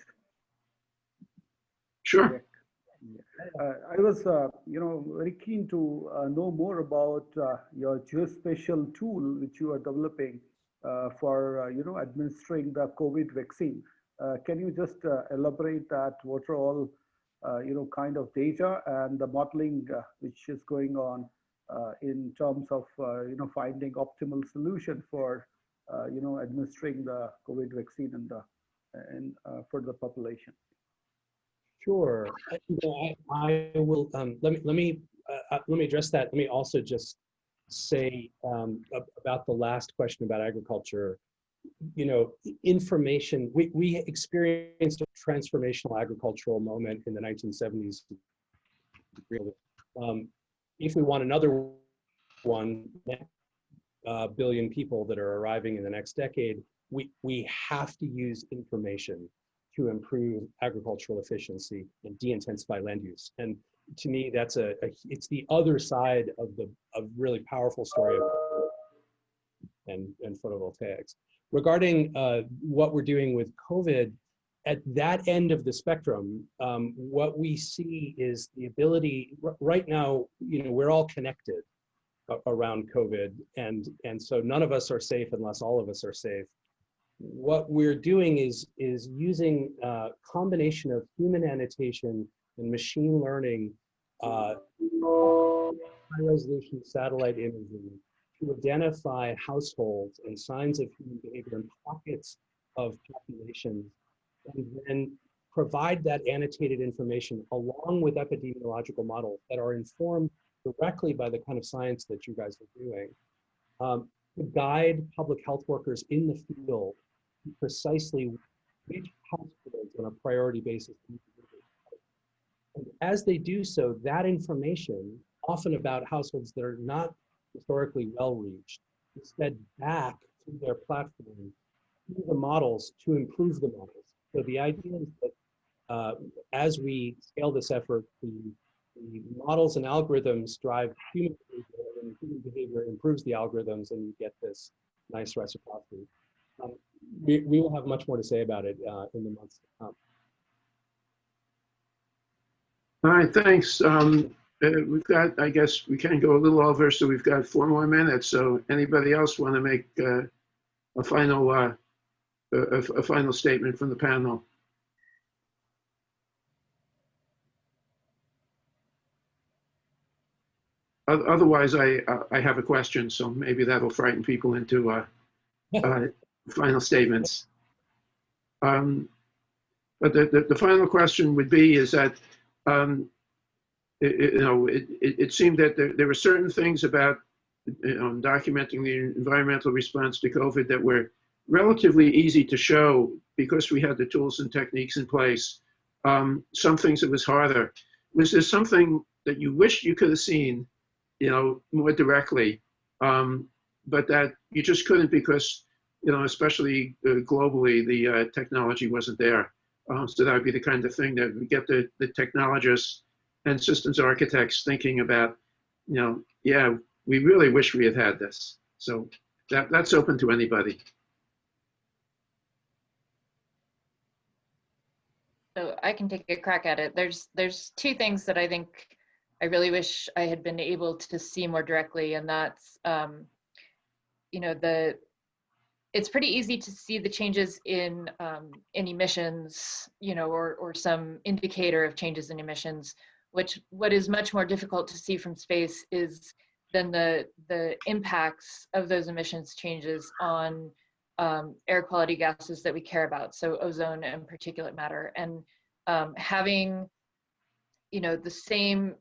Sure. I was, very keen to know more about your geospatial tool, which you are developing for, administering the COVID vaccine. Can you just elaborate that? What are all kind of data and the modeling which is going on in terms of, finding optimal solution for, administering the COVID vaccine and for the population? Sure. I will. Let me address that. Let me also just say about the last question about agriculture. Information. We experienced a transformational agricultural moment in the 1970s. If we want another 1 billion people that are arriving in the next decade, we have to use information to improve agricultural efficiency and de-intensify land use. And to me, that's it's the other side of really powerful story of and photovoltaics. Regarding what we're doing with COVID, at that end of the spectrum, what we see is the ability, right now, we're all connected around COVID, and so none of us are safe unless all of us are safe. What we're doing is using a combination of human annotation and machine learning, high-resolution satellite imaging to identify households and signs of human behavior in pockets of populations, and then provide that annotated information along with epidemiological models that are informed directly by the kind of science that you guys are doing, to guide public health workers in the field to precisely which hospitals on a priority basis. And as they do so, that information, often about households that are not historically well reached, is fed back to their platform, to the models, to improve the models. So the idea is that as we scale this effort, the models and algorithms drive human behavior, and human behavior improves the algorithms, and you get this nice reciprocity. We will have much more to say about it in the months to come. All right, thanks. We've got, I guess we can go a little over, so we've got 4 more minutes. So anybody else want to make a final statement from the panel? Otherwise, I have a question, so maybe that'll frighten people into final statements. But the final question would be is that it seemed that there were certain things about documenting the environmental response to COVID that were relatively easy to show because we had the tools and techniques in place. Some things it was harder. Was there something that you wished you could have seen, more directly, but that you just couldn't because, especially globally, the technology wasn't there? So that would be the kind of thing that we get the technologists and systems architects thinking about, yeah, we really wish we had this. So that's open to anybody. So I can take a crack at it. There's 2 things that I think I really wish I had been able to see more directly, and that's, it's pretty easy to see the changes in emissions, or some indicator of changes in emissions. What is much more difficult to see from space is then the impacts of those emissions changes on air quality gases that we care about, so ozone and particulate matter, and having the same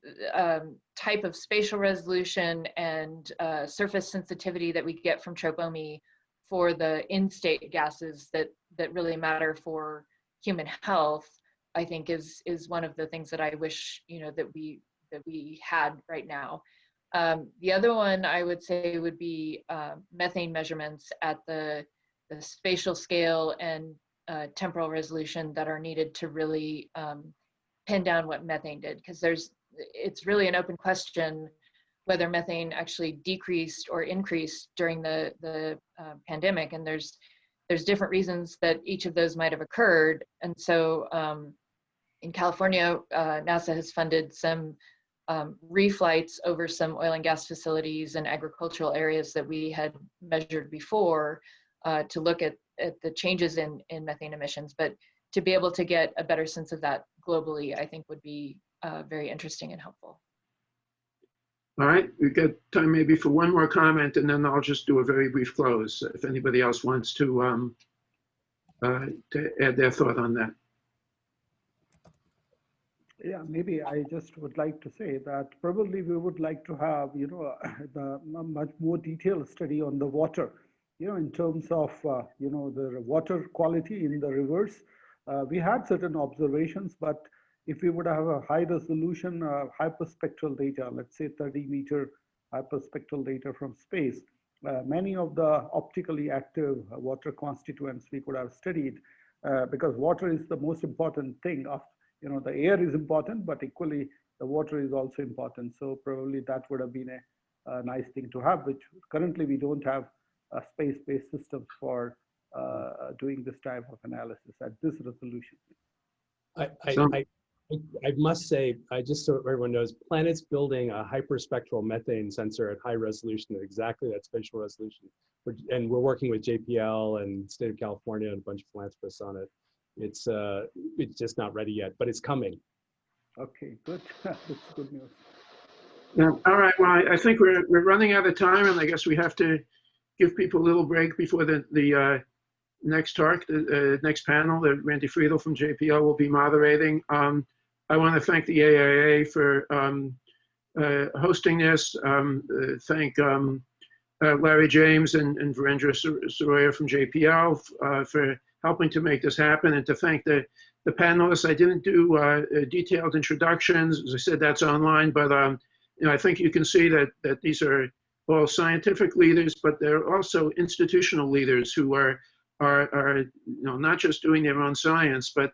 type of spatial resolution and surface sensitivity that we get from tropomi for the in-state gases that really matter for human health, I think is one of the things that I wish that we had right now. The other one I would say would be methane measurements at the spatial scale and temporal resolution that are needed to really pin down what methane did, because it's really an open question whether methane actually decreased or increased during the pandemic, and there's different reasons that each of those might have occurred. And so in California, NASA has funded some reflights over some oil and gas facilities and agricultural areas that we had measured before to look at the changes in methane emissions. But to be able to get a better sense of that globally, I think would be very interesting and helpful. All right, we've got time maybe for one more comment, and then I'll just do a very brief close if anybody else wants to add their thought on that. Yeah, maybe I just would like to say that probably we would like to have, the much more detailed study on the water, in terms of, the water quality in the rivers. We had certain observations, but if we would have a high resolution hyperspectral data, let's say 30-meter hyperspectral data from space, many of the optically active water constituents we could have studied, because water is the most important thing. The air is important, but equally the water is also important. So probably that would have been a nice thing to have, which currently we don't have space-based systems for doing this type of analysis at this resolution. I must say, just so everyone knows, Planet's building a hyperspectral methane sensor at high resolution at exactly that spatial resolution. And we're working with JPL and State of California and a bunch of philanthropists on it. It's just not ready yet, but it's coming. Okay, good. That's good news. Yeah. All right. Well, I think we're running out of time, and I guess we have to give people a little break before the next talk, the next panel that Randy Friedel from JPL will be moderating. I want to thank the AIA for hosting this. Thank Larry James and Virendra Soroya from JPL for helping to make this happen, and to thank the panelists. I didn't do detailed introductions. As I said, that's online, but I think you can see that these are all scientific leaders, but they're also institutional leaders who are not just doing their own science, but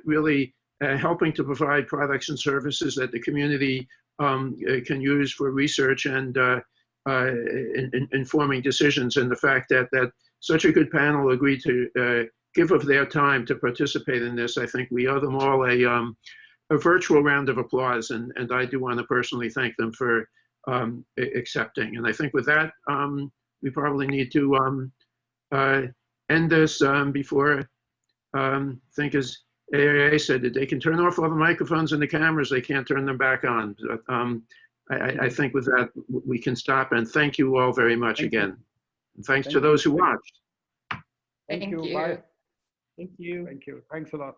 really helping to provide products and services that the community can use for research and informing decisions. And the fact that such a good panel agreed to give of their time to participate in this, I think we owe them all a virtual round of applause. And I do want to personally thank them for accepting. And I think with that, we probably need to end this before, I think as AIA said, that they can turn off all the microphones and the cameras, they can't turn them back on. But, I think with that, we can stop, and thank you all very much again. And thanks to those who watched. Thank you. Bye. Thank you. Thank you. Thanks a lot.